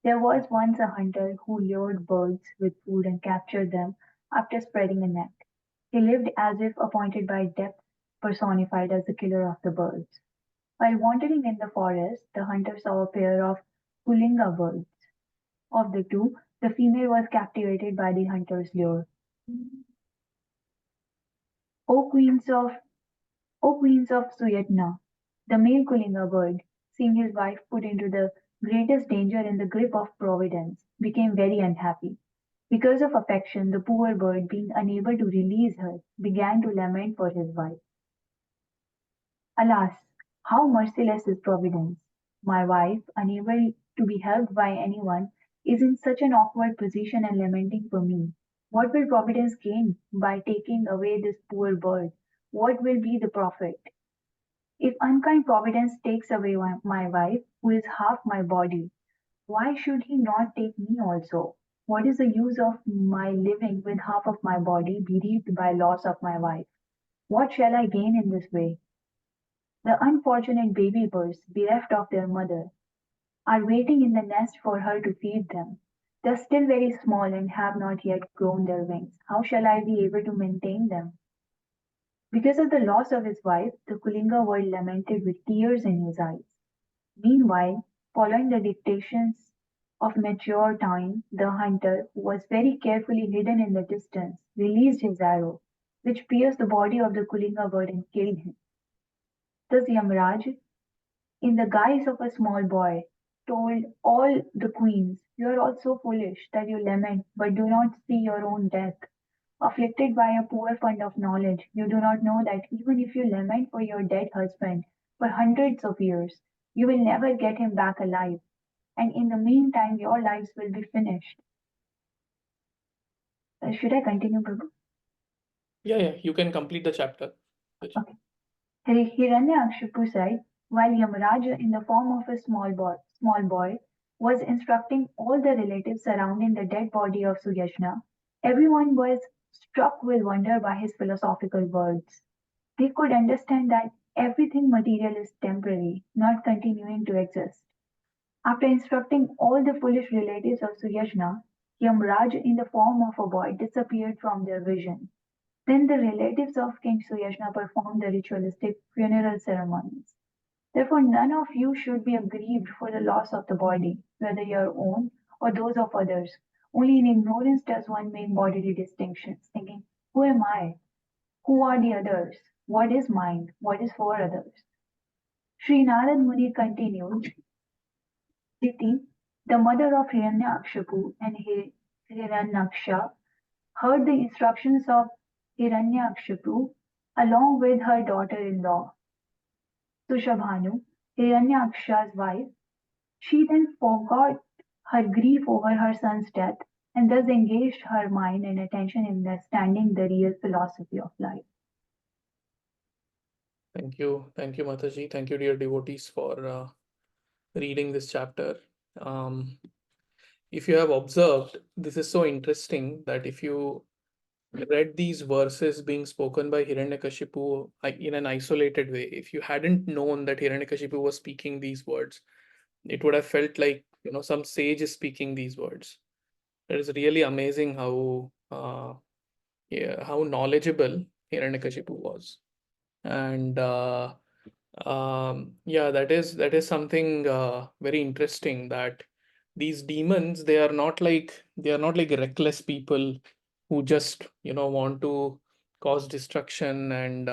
There was once a hunter who lured birds with food and captured them after spreading a net. He lived as if appointed by death, personified as the killer of the birds. While wandering in the forest, the hunter saw a pair of Kulinga birds. Of the two, the female was captivated by the hunter's lure. O queens of Suyatna, the male Kulinga bird, seeing his wife put into the greatest danger in the grip of Providence, became very unhappy. Because of affection, the poor bird, being unable to release her, began to lament for his wife. Alas, how merciless is Providence! My wife, unable to be helped by anyone, is in such an awkward position and lamenting for me. What will Providence gain by taking away this poor bird? What will be the profit? If unkind Providence takes away my wife, who is half my body, why should he not take me also? What is the use of my living with half of my body bereaved by loss of my wife? What shall I gain in this way? The unfortunate baby birds, bereft of their mother, are waiting in the nest for her to feed them. They are still very small and have not yet grown their wings. How shall I be able to maintain them? Because of the loss of his wife, the Kulinga boy lamented with tears in his eyes. Meanwhile, following the dictations of mature time, the hunter, who was very carefully hidden in the distance, released his arrow, which pierced the body of the Kulinga bird and killed him. Thus Yamraj, in the guise of a small boy, told all the queens, "You are all so foolish that you lament, but do not see your own death. Afflicted by a poor fund of knowledge, you do not know that even if you lament for your dead husband for hundreds of years, you will never get him back alive, and in the meantime your lives will be finished." Should I continue, Prabhu? Yeah, you can complete the chapter. Okay. Hiranyakshipu said, while Yamaraja, in the form of a small boy, was instructing all the relatives surrounding the dead body of Suyashna, everyone was struck with wonder by his philosophical words. They could understand that everything material is temporary, not continuing to exist. After instructing all the foolish relatives of Suyashna, Yamraj, in the form of a boy, disappeared from their vision. Then the relatives of King Suyashna performed the ritualistic funeral ceremonies. Therefore, none of you should be aggrieved for the loss of the body, whether your own or those of others. Only in ignorance does one make bodily distinctions, thinking, "Who am I? Who are the others? What is mine? What is for others?" Sri Narad Muni continued, Diti, the mother of Hiranyakshipu and Hiranyaksha, heard the instructions of Hiranyakshipu along with her daughter-in-law, Sushabhanu, Hiranyaksha's wife. She then forgot her grief over her son's death and thus engaged her mind and attention in understanding the real philosophy of life. Thank you, Mataji. Thank you, dear devotees, for reading this chapter. If you have observed, this is so interesting that if you read these verses being spoken by Hiranyakashipu in an isolated way, if you hadn't known that Hiranyakashipu was speaking these words, it would have felt like, some sage is speaking these words. It is really amazing how knowledgeable Hiranyakashipu was. And that is something very interesting, that these demons, they are not like reckless people who just want to cause destruction and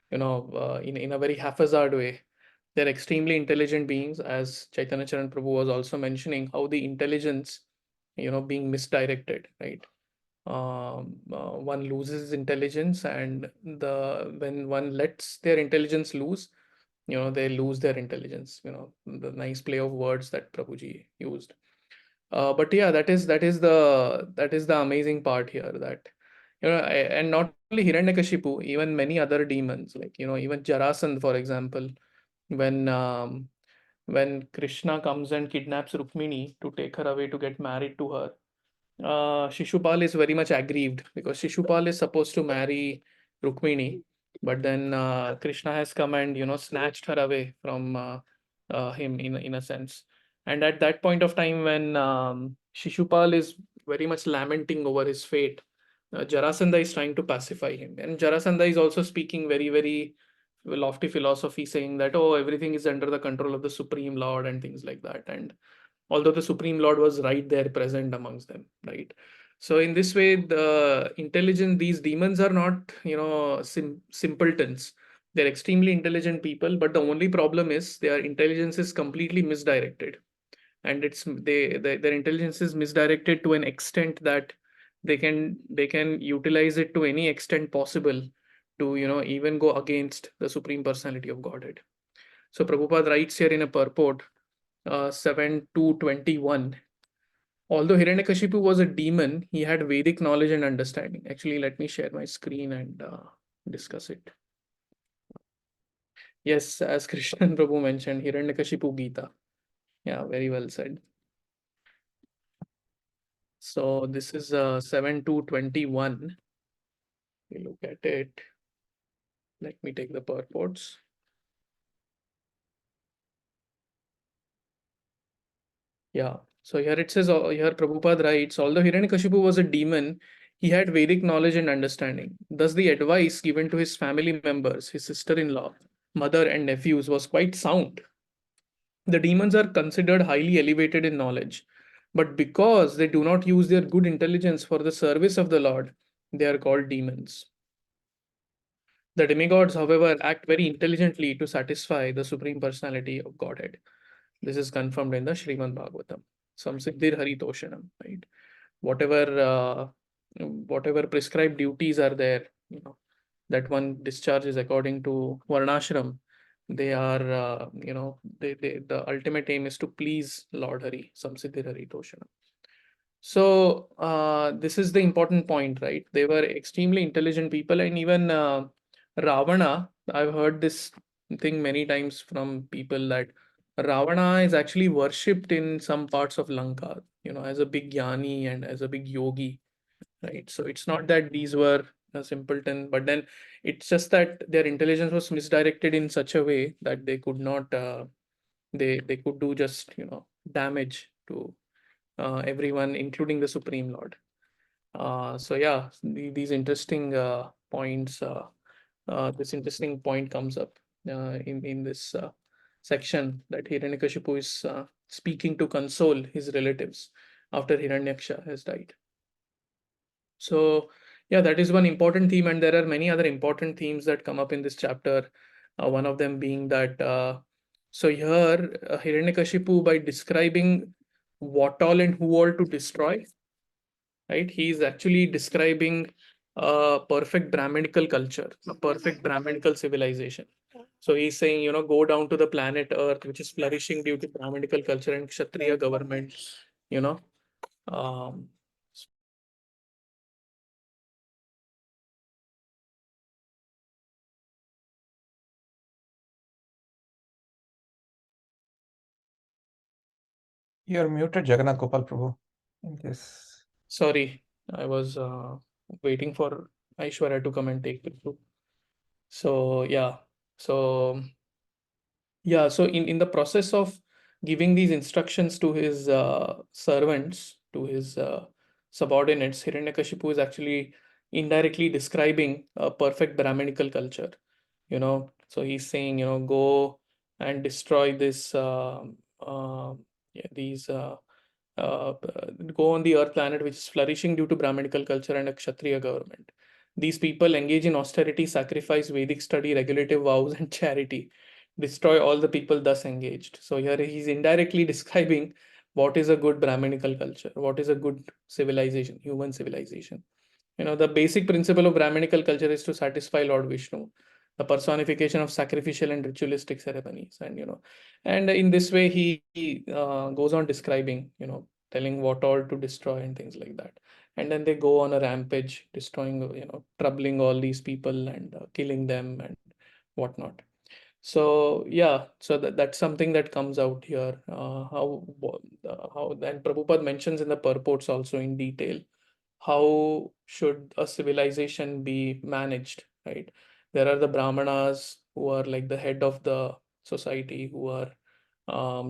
in a very haphazard way. They're extremely intelligent beings, as Chaitanya Charan Prabhu was also mentioning, how the intelligence being misdirected, right? One loses intelligence, and when one lets their intelligence loose, they lose their intelligence. The nice play of words that Prabhuji used. But yeah, that is the amazing part here, that and not only Hiranyakashipu, even many other demons, like even Jarasandha, for example, when Krishna comes and kidnaps Rukmini to take her away to get married to her, Shishupal is very much aggrieved, because Shishupal is supposed to marry Rukmini, but then Krishna has come and snatched her away from him in a sense. And at that point of time, when Shishupal is very much lamenting over his fate, Jarasandha is trying to pacify him, and Jarasandha is also speaking very, very lofty philosophy, saying that, oh, everything is under the control of the Supreme Lord and things like that. And although the Supreme Lord was right there present amongst them, right? So in this way, these demons are not, simpletons. They're extremely intelligent people, but the only problem is their intelligence is completely misdirected. And their intelligence is misdirected to an extent that they can utilize it to any extent possible to, even go against the Supreme Personality of Godhead. So Prabhupada writes here in a purport, 7:221. Although Hiranyakashipu was a demon, he had Vedic knowledge and understanding. Actually, let me share my screen and discuss it. Yes, as Krishnan Prabhu mentioned, Hiranyakashipu Gita. Yeah, very well said. So this is 7-21. We look at it. Let me take the purports. Yeah. So here it says, here Prabhupada writes, although Hiranyakashipu was a demon, he had Vedic knowledge and understanding. Thus, the advice given to his family members, his sister-in-law, mother, and nephews was quite sound. The demons are considered highly elevated in knowledge, but because they do not use their good intelligence for the service of the Lord, they are called demons. The demigods, however, act very intelligently to satisfy the Supreme Personality of Godhead. This is confirmed in the Srimad Bhagavatam. Samsiddhir Haritoshanam, right? Whatever prescribed duties are there, that one discharges according to Varnashram, they are, the ultimate aim is to please Lord Hari, Samsiddhir Haritoshanam. So this is the important point, right? They were extremely intelligent people, and even Ravana, I've heard this thing many times from people that Ravana is actually worshipped in some parts of Lanka, as a big jnani and as a big yogi, right? So it's not that these were a simpleton, but then it's just that their intelligence was misdirected in such a way that they could not, they could do just, damage to everyone, including the Supreme Lord. So yeah, these interesting points. This interesting point comes up in this section, that Hiranyakashipu is speaking to console his relatives after Hiranyaksha has died. So yeah, that is one important theme, and there are many other important themes that come up in this chapter. One of them being that so here Hiranyakashipu, by describing what all and who all to destroy, right? He is actually describing a perfect Brahminical culture, a perfect Brahminical civilization. So he's saying, go down to the planet Earth, which is flourishing due to Brahminical culture and Kshatriya government, um, You're muted, Jagannath Gopal Prabhu. Yes. sorry, I was waiting for Aishwarya to come and take the floor. So yeah, so in the process of giving these instructions to his servants, to his subordinates, Hiranyakashipu is actually indirectly describing a perfect Brahminical culture. So he's saying, go and destroy this these go on the earth planet which is flourishing due to Brahminical culture and a Kshatriya government. These people engage in austerity, sacrifice, Vedic study, regulative vows, and charity. Destroy all the people thus engaged. So here he's indirectly describing what is a good Brahminical culture, what is a good civilization, human civilization. The basic principle of Brahminical culture is to satisfy Lord Vishnu, the personification of sacrificial and ritualistic ceremonies. And in this way, he goes on describing, telling what all to destroy and things like that. And then they go on a rampage, destroying, troubling all these people and killing them and whatnot. So yeah, so that's something that comes out here. How and Prabhupada mentions in the purports also in detail how should a civilization be managed, right? There are the Brahmanas who are like the head of the society, who are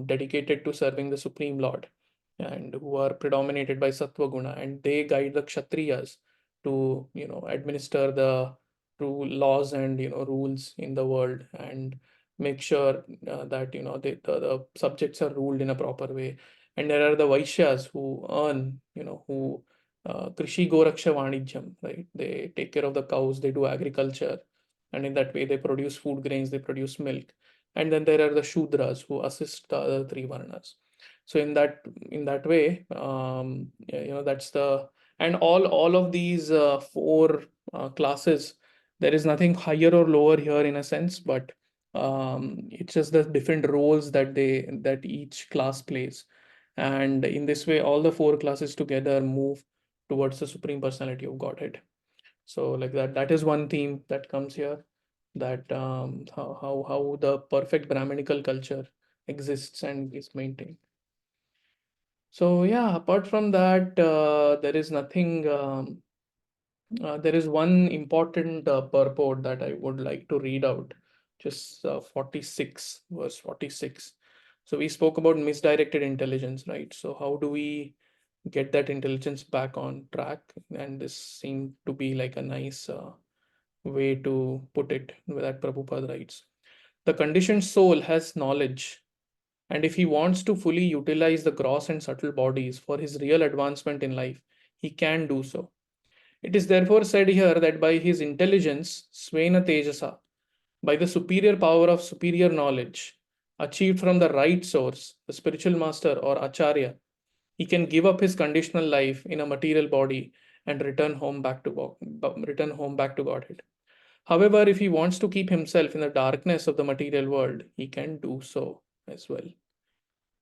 dedicated to serving the Supreme Lord and who are predominated by Sattva Guna, and they guide the Kshatriyas to, administer the true laws and, rules in the world and make sure that, the subjects are ruled in a proper way. And there are the Vaishyas who earn, who Krishi Goraksha Vanijyam, right? They take care of the cows, they do agriculture, and in that way they produce food grains, they produce milk. And then there are the Shudras who assist the other three Varnas. So in that way, that's the, and all of these four classes, there is nothing higher or lower here in a sense, but it's just the different roles that each class plays. And in this way, all the four classes together move towards the Supreme Personality of Godhead. So like that is one theme that comes here, that how the perfect Brahminical culture exists and is maintained. So yeah, apart from that, there is nothing. There is one important purport that I would like to read out, just 46, verse 46. So we spoke about misdirected intelligence, right? So how do we get that intelligence back on track? And this seemed to be like a nice way to put it, that Prabhupada writes. The conditioned soul has knowledge, and if he wants to fully utilize the gross and subtle bodies for his real advancement in life, he can do so. It is therefore said here that by his intelligence, Svena Tejasa, by the superior power of superior knowledge, achieved from the right source, the spiritual master or Acharya, he can give up his conditional life in a material body and return home back to Godhead. However, if he wants to keep himself in the darkness of the material world, he can do so as well.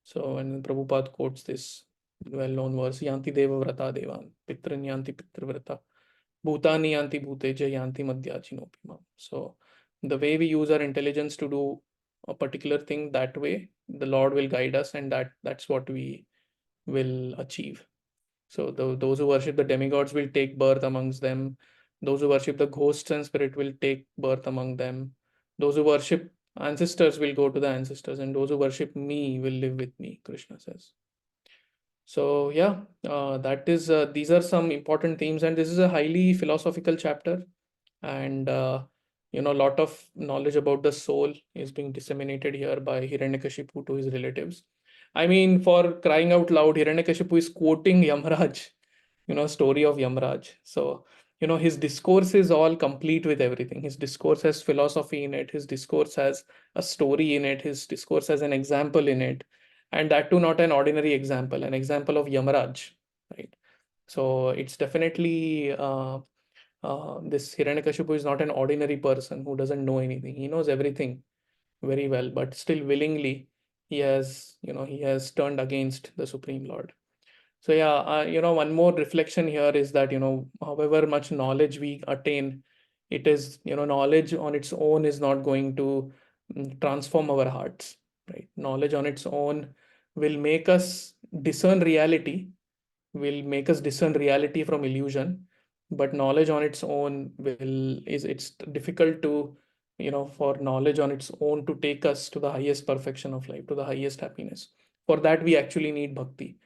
So, and Prabhupada quotes this well-known verse, Yanti Deva Vrata Devan, Pitran Yanti Pitravrata, Bhutani Yanti Bhuteja Yanti Madhyachinopima. So, the way we use our intelligence to do a particular thing, that way, the Lord will guide us, and that's what we will achieve. So, those who worship the demigods will take birth amongst them. Those who worship the ghosts and spirit will take birth among them. Those who worship ancestors will go to the ancestors, and those who worship me will live with me, Krishna says. So yeah, that is these are some important themes, and this is a highly philosophical chapter, and a lot of knowledge about the soul is being disseminated here by Hiranyakashipu to his relatives. I mean, for crying out loud, Hiranyakashipu is quoting Yamraj, story of Yamraj. So his discourse is all complete with everything. His discourse has philosophy in it. His discourse has a story in it. His discourse has an example in it, and that too not an ordinary example, an example of Yamaraj, right? So it's definitely this Hiranyakashipu is not an ordinary person who doesn't know anything. He knows everything very well, but still willingly he has turned against the Supreme Lord. So yeah, one more reflection here is that, however much knowledge we attain, it is, knowledge on its own is not going to transform our hearts, right? Knowledge on its own will make us discern reality, from illusion, but knowledge on its own it's difficult to, for knowledge on its own to take us to the highest perfection of life, to the highest happiness. For that, we actually need bhakti.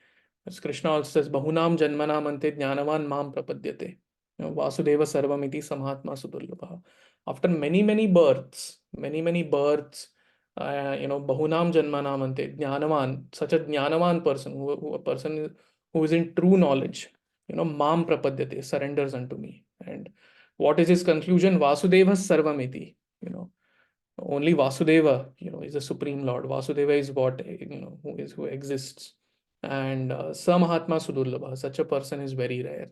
As Krishna also says, Bahunam Janmanam Ante Jnanavan Mam Prapadyate. Vasudeva Sarvamiti Samahatma Sudurlabha. After many births, Bahunam Janmanam Ante Jnanavan, such a Jnanavan person, a person who is in true knowledge, Mam Prapadyate, surrenders unto me. And what is his conclusion? Vasudeva Sarvamiti. Only Vasudeva, is the Supreme Lord. Vasudeva is what, who exists. And Samahatma Sudurlabha, such a person is very rare.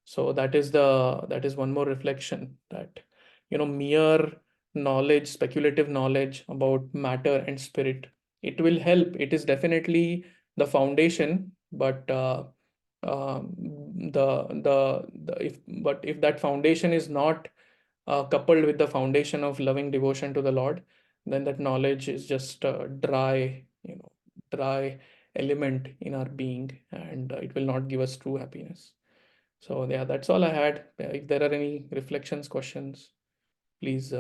So that is one more reflection, that mere knowledge, speculative knowledge about matter and spirit, it will help. It is definitely the foundation, but if that foundation is not coupled with the foundation of loving devotion to the Lord, then that knowledge is just a dry element in our being, and it will not give us true happiness. So yeah, that's all I had. If there are any reflections, questions, please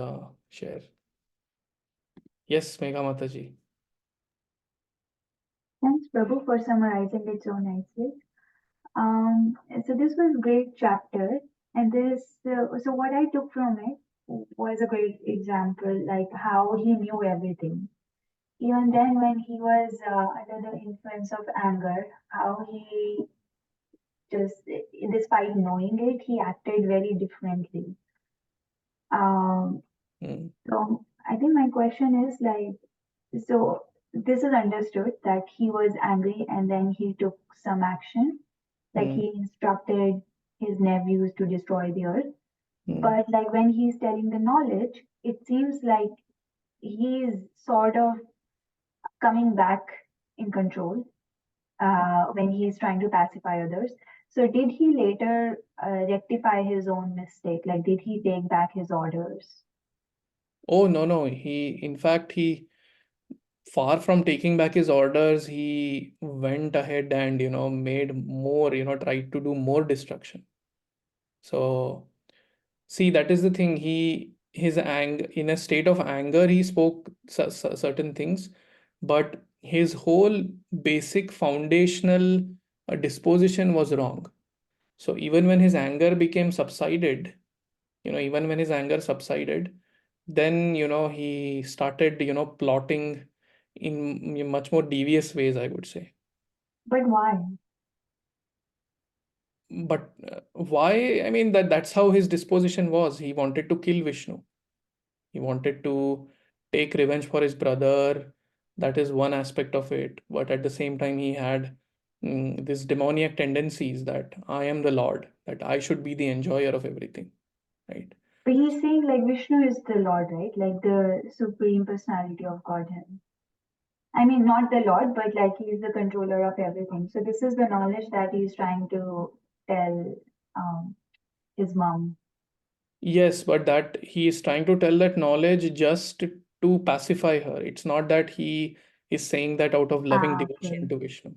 share. Yes, Megha Mataji. Thanks, Prabhu, for summarizing it so nicely. So this was a great chapter, and so what I took from it was a great example, like how he knew everything. Even then, when he was under the influence of anger, how he just, despite knowing it, he acted very differently. So I think my question is like, so this is understood that he was angry and then he took some action, like he instructed his nephews to destroy the earth. But like when he's telling the knowledge, it seems like he's sort of coming back in control when he's trying to pacify others. So did he later rectify his own mistake? Like, did he take back his orders? Oh, no. In fact, he far from taking back his orders, he went ahead and, made more, tried to do more destruction. So, see, that is the thing. His anger, in a state of anger, he spoke certain things, but his whole basic foundational disposition was wrong. So even when his anger became subsided, even when his anger subsided, then, he started, plotting in much more devious ways, I would say. But why? But why? I mean, that's how his disposition was. He wanted to kill Vishnu. He wanted to take revenge for his brother. That is one aspect of it. But at the same time, he had this demoniac tendencies that I am the Lord, that I should be the enjoyer of everything, right? But he's saying like Vishnu is the Lord, right? Like the supreme personality of Godhead. I mean, not the Lord, but like he's the controller of everything. So this is the knowledge that he's trying to tell his mom. Yes, but that he is trying to tell that knowledge just to pacify her. It's not that he is saying that out of loving devotion Okay. to Vishnu.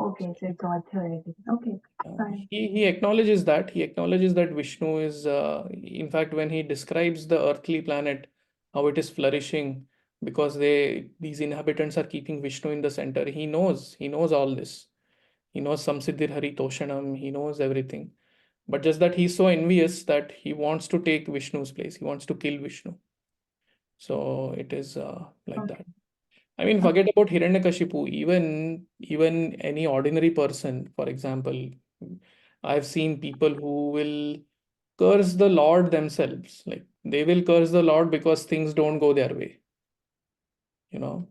Okay, so it's authority. Okay, fine. He acknowledges that. He acknowledges that Vishnu is, in fact, when he describes the earthly planet, how it is flourishing because these inhabitants are keeping Vishnu in the center. He knows all this. He knows Samsiddhir Hari Toshanam. He knows everything. But just that he's so envious that he wants to take Vishnu's place. He wants to kill Vishnu. So it is like Okay. that. I mean, forget about Hiranyakashipu. Even any ordinary person, for example, I've seen people who will curse the Lord themselves. Like they will curse the Lord because things don't go their way.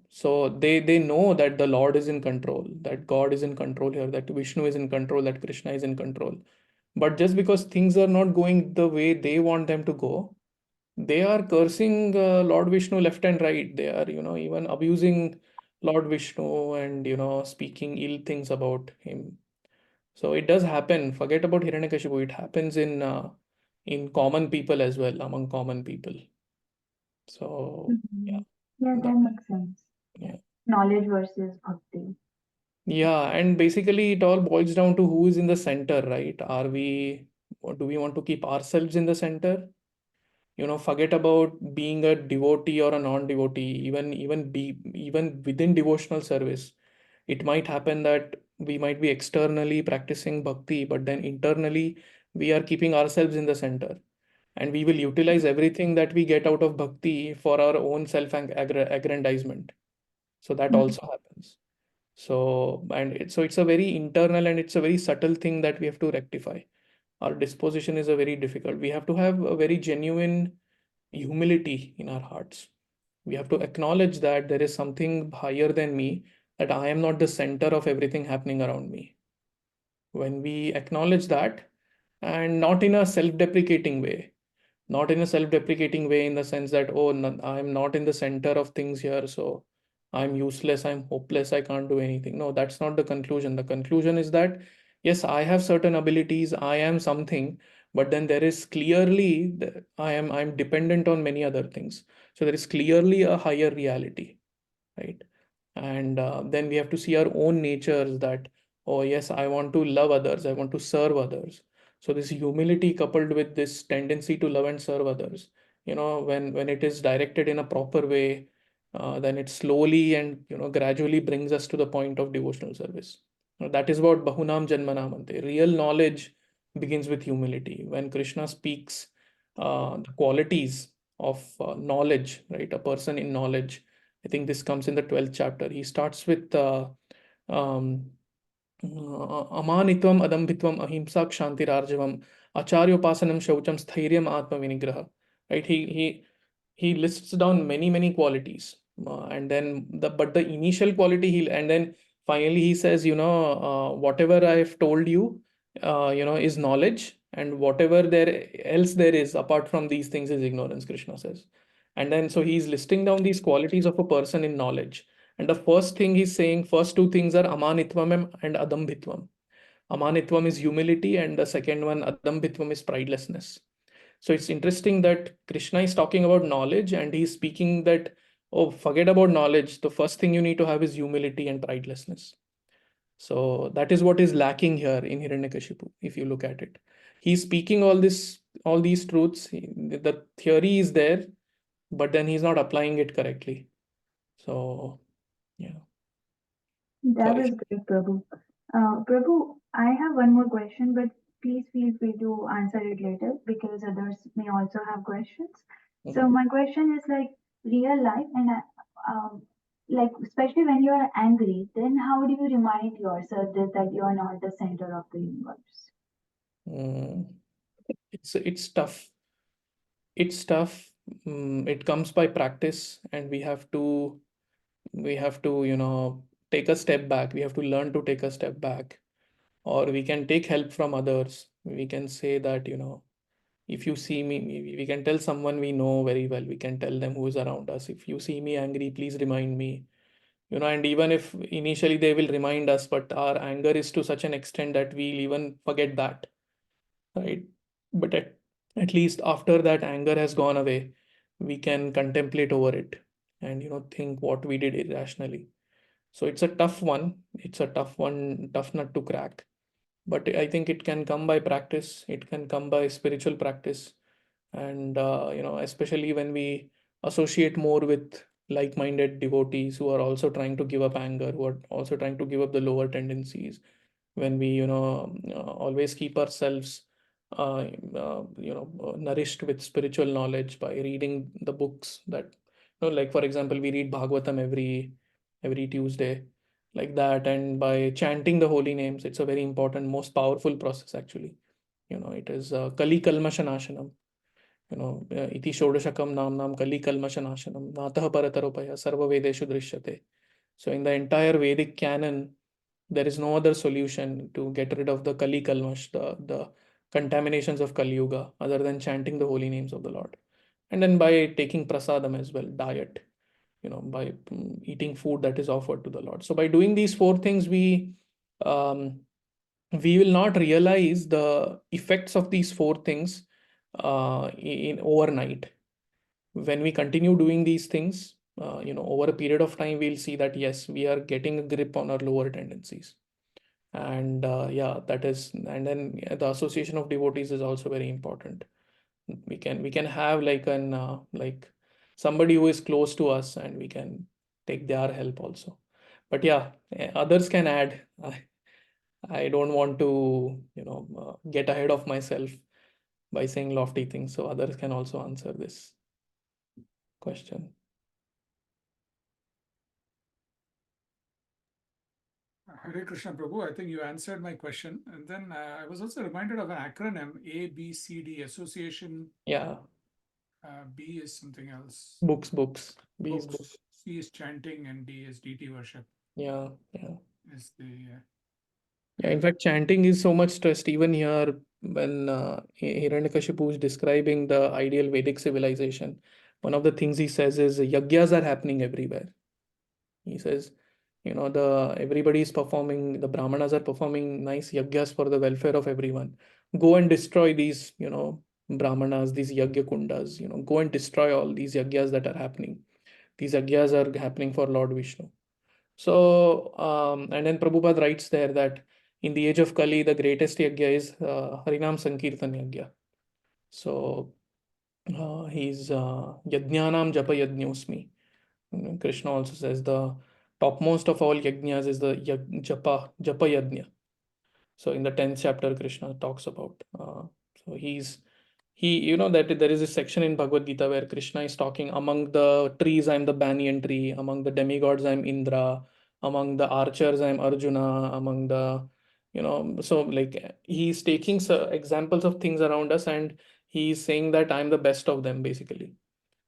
So they know that the Lord is in control, that God is in control here, that Vishnu is in control, that Krishna is in control. But just because things are not going the way they want them to go, they are cursing Lord Vishnu left and right. They are, even abusing Lord Vishnu and, speaking ill things about him. So it does happen. Forget about Hiranyakashipu. It happens in common people as well, among common people. So yeah, Yeah, that makes sense. yeah. Knowledge versus bhakti. Yeah, and basically it all boils down to who is in the center, right? Or do we want to keep ourselves in the center? Forget about being a devotee or a non-devotee, even within devotional service. It might happen that we might be externally practicing bhakti, but then internally we are keeping ourselves in the center. And we will utilize everything that we get out of bhakti for our own self-aggrandizement. So that also happens. So it's a very internal and it's a very subtle thing that we have to rectify. Our disposition is a very difficult. We have to have a very genuine humility in our hearts. We have to acknowledge that there is something higher than me, that I am not the center of everything happening around me. When we acknowledge that, and not in a self-deprecating way, not in a self-deprecating way in the sense that, oh, no, I'm not in the center of things here, so I'm useless, I'm hopeless, I can't do anything. No, that's not the conclusion. The conclusion is that, yes, I have certain abilities, I am something, but then there is clearly I'm dependent on many other things. So there is clearly a higher reality, right? And then we have to see our own natures that, oh, yes, I want to love others, I want to serve others. So this humility coupled with this tendency to love and serve others, when it is directed in a proper way, then it slowly and gradually brings us to the point of devotional service. That is what Bahunam Janmanamante. Real knowledge begins with humility. When Krishna speaks the qualities of knowledge, right? A person in knowledge. I think this comes in the 12th chapter. He starts with um, Amanitvam, Adambhitvam, Ahimsa, Kshantirarjavam, Acharyopasanam, Shaucham, Sthiryam, Atma Vinigraha. Right? He lists down many qualities. And then the initial quality and then finally he says, whatever I've told you, is knowledge, and whatever else there is apart from these things is ignorance, Krishna says. And then so he's listing down these qualities of a person in knowledge. And the first thing he's saying, first two things are amanitvam and adambhitvam. Amanitvam is humility, and the second one, adambhitvam, is pridelessness. So it's interesting that Krishna is talking about knowledge and he's speaking that oh, forget about knowledge. The first thing you need to have is humility and pridelessness. So that is what is lacking here in Hiranyakashipu, if you look at it. He's speaking all these truths. The theory is there, but then he's not applying it correctly. So, yeah. That Sorry. was great, Prabhu. Prabhu, I have one more question, but please feel free to answer it later because others may also have questions. So Mhm. my question is like real life and like especially when you are angry, then how do you remind yourself that you are not the center of the universe? It's tough. It's tough. It comes by practice, and we have to take a step back. We have to learn to take a step back, or we can take help from others. We can say that, if you see me, we can tell someone we know very well. We can tell them who is around us. If you see me angry, please remind me. And even if initially they will remind us, but our anger is to such an extent that we'll even forget that, right? But at least after that anger has gone away, we can contemplate over it and think what we did irrationally. So it's a tough one. It's a tough one, tough nut to crack. But I think it can come by practice. It can come by spiritual practice, and especially when we associate more with like-minded devotees who are also trying to give up anger, who are also trying to give up the lower tendencies. When we always keep ourselves nourished with spiritual knowledge by reading the books that, like for example, we read Bhagavatam every Tuesday, like that, and by chanting the holy names. It's a very important, most powerful process actually. It is Kali Kalmashanashanam. Iti Shodashakam Namnam Kali Kalmashanashanam Natah Parataropaya Sarva Vedeshu Drishyate. So in the entire Vedic canon, there is no other solution to get rid of the Kali Kalmash, the contaminations of Kali Yuga, other than chanting the holy names of the Lord. And then by taking prasadam as well, diet, by eating food that is offered to the Lord. So by doing these four things, um, we will not realize the effects of these four things in overnight. When we continue doing these things, over a period of time, we'll see that yes, we are getting a grip on our lower tendencies. And yeah, that is, and then the association of devotees is also very important. We can have like somebody who is close to us, and we can take their help also. But yeah, others can add. I don't want to get ahead of myself by saying lofty things, so others can also answer this question. Hare Krishna Prabhu, I think you answered my question. And then I was also reminded of an acronym ABCD Association. Yeah, B is something else. books. B's books. Books. C is chanting and D is deity worship. Yeah. Is the Yeah, in fact, chanting is so much stressed. Even here, when Hiranyakashipu is describing the ideal Vedic civilization, one of the things he says is yagyas are happening everywhere. He says, everybody is performing, the Brahmanas are performing nice yagyas for the welfare of everyone. Go and destroy these, Brahmanas, these yagya kundas, go and destroy all these yagyas that are happening. These yagyas are happening for Lord Vishnu. So, and then Prabhupada writes there that in the age of Kali, the greatest yagya is Harinam Sankirtan yagya. So, he's Yajnanam Japa Yajñosmi. Krishna also says the topmost of all yajnas is the Japa Yajna. So, in the 10th chapter, Krishna talks about. So, that there is a section in Bhagavad Gita where Krishna is talking, among the trees, I'm the banyan tree, among the demigods, I'm Indra, among the archers, I'm Arjuna, among the, so like he's taking examples of things around us, and he's saying that I'm the best of them, basically.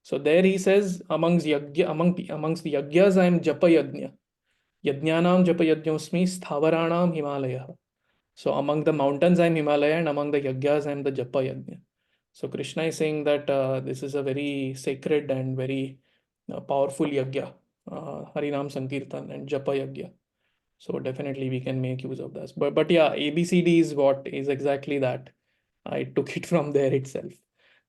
So there he says, amongst the yagyas, I'm Japa Yajna. Yajnanam Japa Yajñosmi Sthavaranam Himalaya. So among the mountains, I'm Himalaya, and among the yagyas, I'm the Japa Yajna. So Krishna is saying that this is a very sacred and very powerful yagya, Harinam Sankirtan and Japa yagya. So definitely we can make use of this. But yeah, ABCD is what is exactly that. I took it from there itself.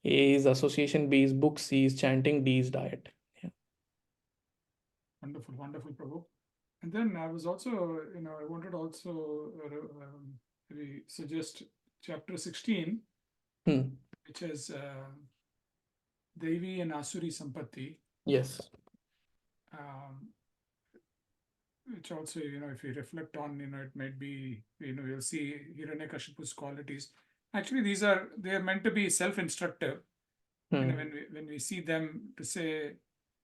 A is association, B is books, C is chanting, D is diet. Yeah. Wonderful, wonderful, Prabhu. And then I was also, I wanted to also maybe suggest chapter 16, Hmm. which is Devi and Asuri Sampatti. Yes. Which also, if you reflect on, it might be, you'll see Hiranyakashipu's qualities. Actually, they are meant to be self-instructive. Hmm. When we see them, to say,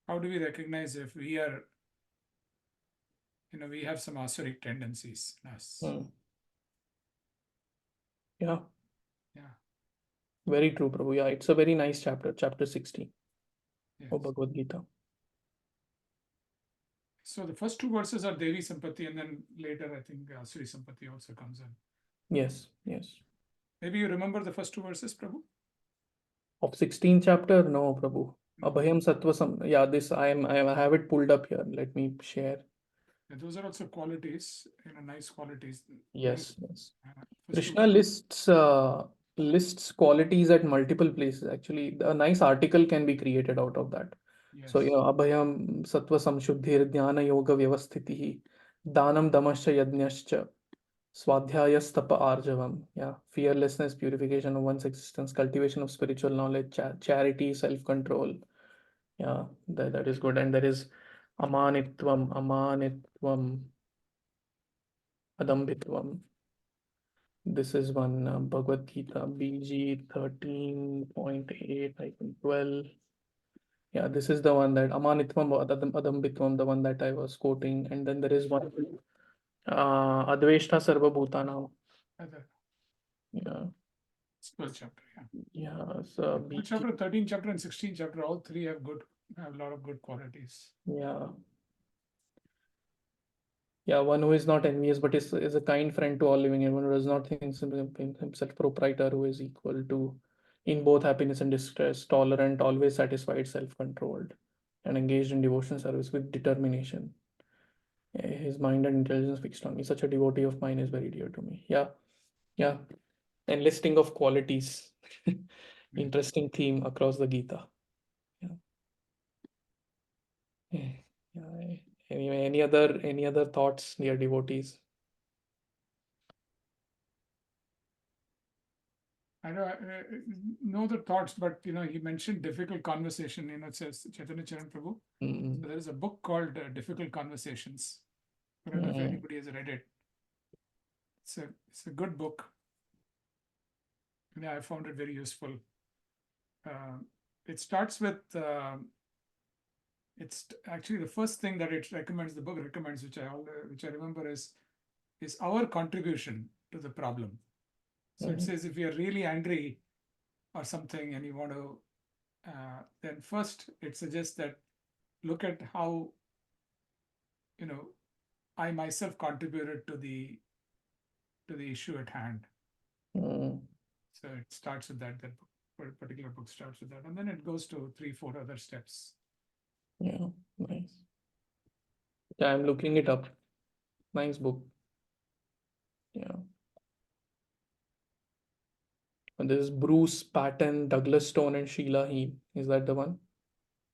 how do we recognize if we are, we have some asuric tendencies in us. Hmm. Yeah. Yeah. Very true, Prabhu. Yeah, it's a very nice chapter, chapter 16 Yes. of Bhagavad Gita. So the first two verses are Devi Sampatti, and then later I think Asuri Sampatti also comes in. Yes, yes. Maybe you remember the first two verses, Prabhu? Of 16th chapter, no, Prabhu. No. Abhayam Sattvasam. Yeah, this I have it pulled up here. Let me share. Yeah, those are also qualities, nice qualities. Yes, yes. First two Krishna lists qualities at multiple places. Actually, a nice article can be created out of that. Yes. So, Abhayam Sattva Samshuddhir Dhyana Yoga Vyavasthitihi Danam Damascha Yajnascha Swadhyayastapa Arjavam. Yeah, fearlessness, purification of one's existence, cultivation of spiritual knowledge, charity, self-control. Yeah, that is good. And there is Amanitvam, Adambhitvam. This is one Bhagavad Gita, BG 13.8-12. Yeah, this is the one that Amanitvam, Adambhitvam, the one that I was quoting. And then there is one Adveshta Sarva Bhutanam. Yeah. 12th chapter, yeah. Yeah, so Chapter 13 chapter and 16 chapter, all three have a lot of good qualities. Yeah. Yeah, one who is not envious but is a kind friend to all living, and one who does not think himself proprietor, who is equal to in both happiness and distress, tolerant, always satisfied, self-controlled, and engaged in devotion service with determination. His mind and intelligence fixed on me. Such a devotee of mine is very dear to me. Yeah, yeah. Enlisting of qualities. Interesting theme across the Gita. Yeah. Yeah. Anyway, any other thoughts, dear devotees? I know the thoughts, but he mentioned difficult conversation. It says Chaitanya Charan Prabhu. Mm. So there is a book called Difficult Conversations. I don't know if anybody has read it. It's a good book. Yeah, I found it very useful. It starts with it's actually the first thing that it recommends. The book recommends, which I remember, is our contribution to the problem. So it says, if you're really angry or something and you want to, then first it suggests that look at how, I myself contributed to the issue at hand. So it starts with that. That particular book starts with that, and then it goes to 3-4 other steps. Yeah, nice. Yeah, I'm looking it up. Nice book. Yeah. And this is Bruce Patton, Douglas Stone, and Sheila Heen. Is that the one?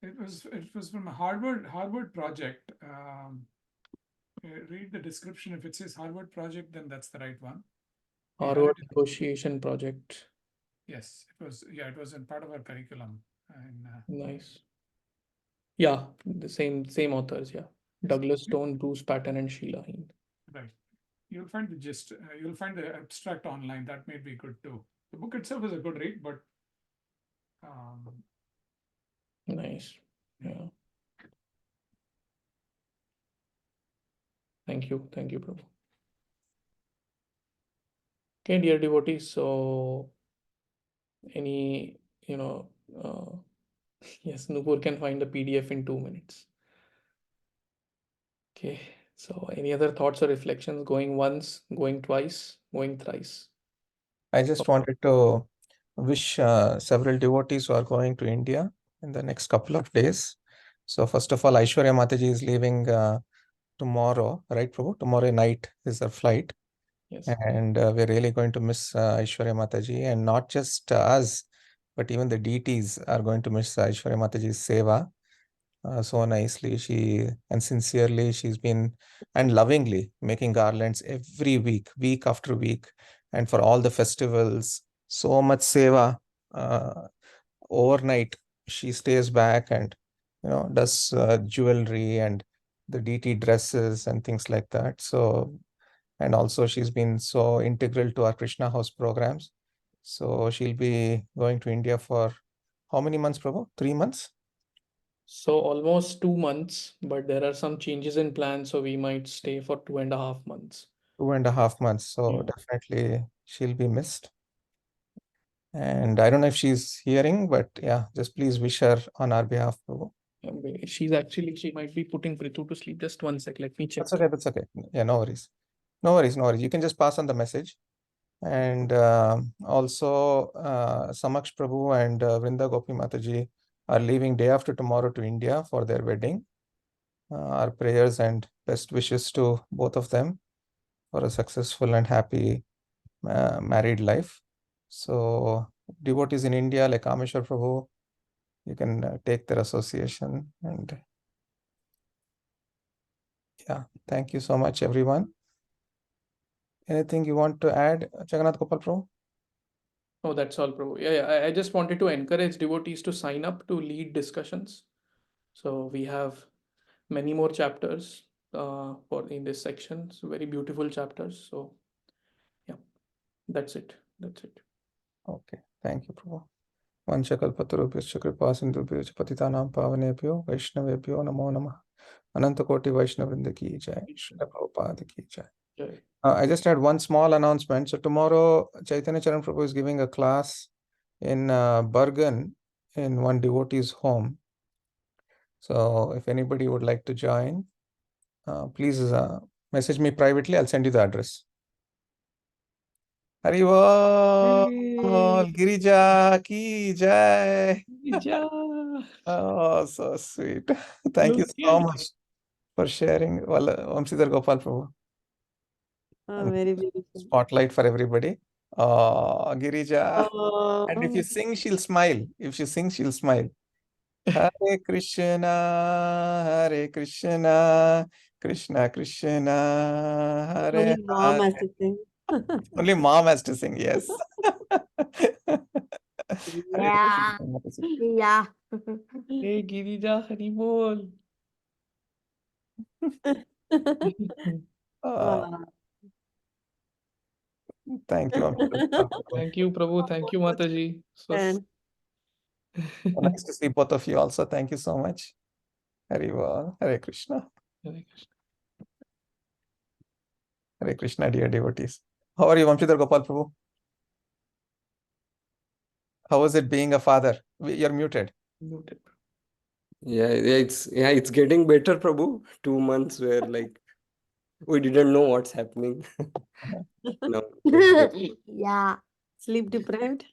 It was from a Harvard project. Read the description. If it says Harvard project, then that's the right one. Harvard Negotiation Project. Yes, it was. Yeah, it was in part of our curriculum. And, nice. Yeah, the same authors. Yeah, Douglas Stone, Bruce Patton, and Sheila Heen. Right. You'll find the gist. You'll find the abstract online. That may be good too. The book itself is a good read, but nice. Yeah. Thank you, Prabhu. Okay, dear devotees. So, any yes, Nupur can find the PDF in 2 minutes. Okay. So, any other thoughts or reflections? Going once, going twice, going thrice. I just wanted to wish several devotees who are going to India in the next couple of days. So first of all, Aishwarya Mataji is leaving tomorrow, right, Prabhu? Tomorrow night is her flight. Yes. And we're really going to miss Aishwarya Mataji, and not just us, but even the deities are going to miss Aishwarya Mataji's seva. so nicely. She and sincerely she's been and lovingly making garlands every week, week after week, and for all the festivals. So much seva. Overnight, she stays back and does jewelry and the DT dresses and things like that. So, and also she's been so integral to our Krishna House programs. So she'll be going to India for how many months, Prabhu? 3 months? So almost 2 months, but there are some changes in plans, so we might stay for 2.5 months. 2.5 months. So definitely she'll be missed. And I don't know if she's hearing, but yeah, just please wish her on our behalf, Prabhu. She might be putting Prithu to sleep. Just 1 sec, let me check. That's okay. That's okay. Yeah, no worries. No worries. No worries. You can just pass on the message. And also, Samaksh Prabhu and Vrinda Gopi Mataji are leaving day after tomorrow to India for their wedding. Our prayers and best wishes to both of them for a successful and happy married life. So, devotees in India like Kameshwar Prabhu, you can take their association. And yeah, thank you so much, everyone. Anything you want to add, Jagannath Gopal Prabhu? Oh, that's all, Prabhu. Yeah, I just wanted to encourage devotees to sign up to lead discussions. So we have many more chapters for in this section. So very beautiful chapters. So yeah, that's it. That's it. Okay, thank you, Prabhu. Vanchakalpatarubhyascha kripa sindhubhyascha patitanam pavanebhyo Vaishnavebhyo namo namah. Anantakoti Vaishnavrinda ki jai. Srila Prabhupada ki jai. Jai. I just had one small announcement. So tomorrow, Chaitanya Charan Prabhu is giving a class in Bergen in one devotee's home. So if anybody would like to join, please message me privately. I'll send you the address. Haribol, Girija ki jai. Oh, so sweet. Thank you so much for sharing. Well, Vamsidhar Gopal Prabhu. Very beautiful. Spotlight for everybody. Oh, Girija. Oh, And if you sing, she'll smile. If she sings, she'll smile. Hare Krishna, Krishna Krishna, Hare only mom Hare. has to sing. Only mom has to sing, yes. Yeah. Yeah. Hey Girija, Haribol. Wow. Thank you. Thank you, Prabhu. Thank you, Mataji. So And nice to see both of you also. Thank you so much. Haribol, Hare Krishna. Hare Krishna, dear devotees. How are you, Vamsidhar Gopal Prabhu? How was it being a father? You're muted. Muted. Yeah, it's getting better, Prabhu. 2 months where like we didn't know what's happening. Now, yeah, sleep deprived.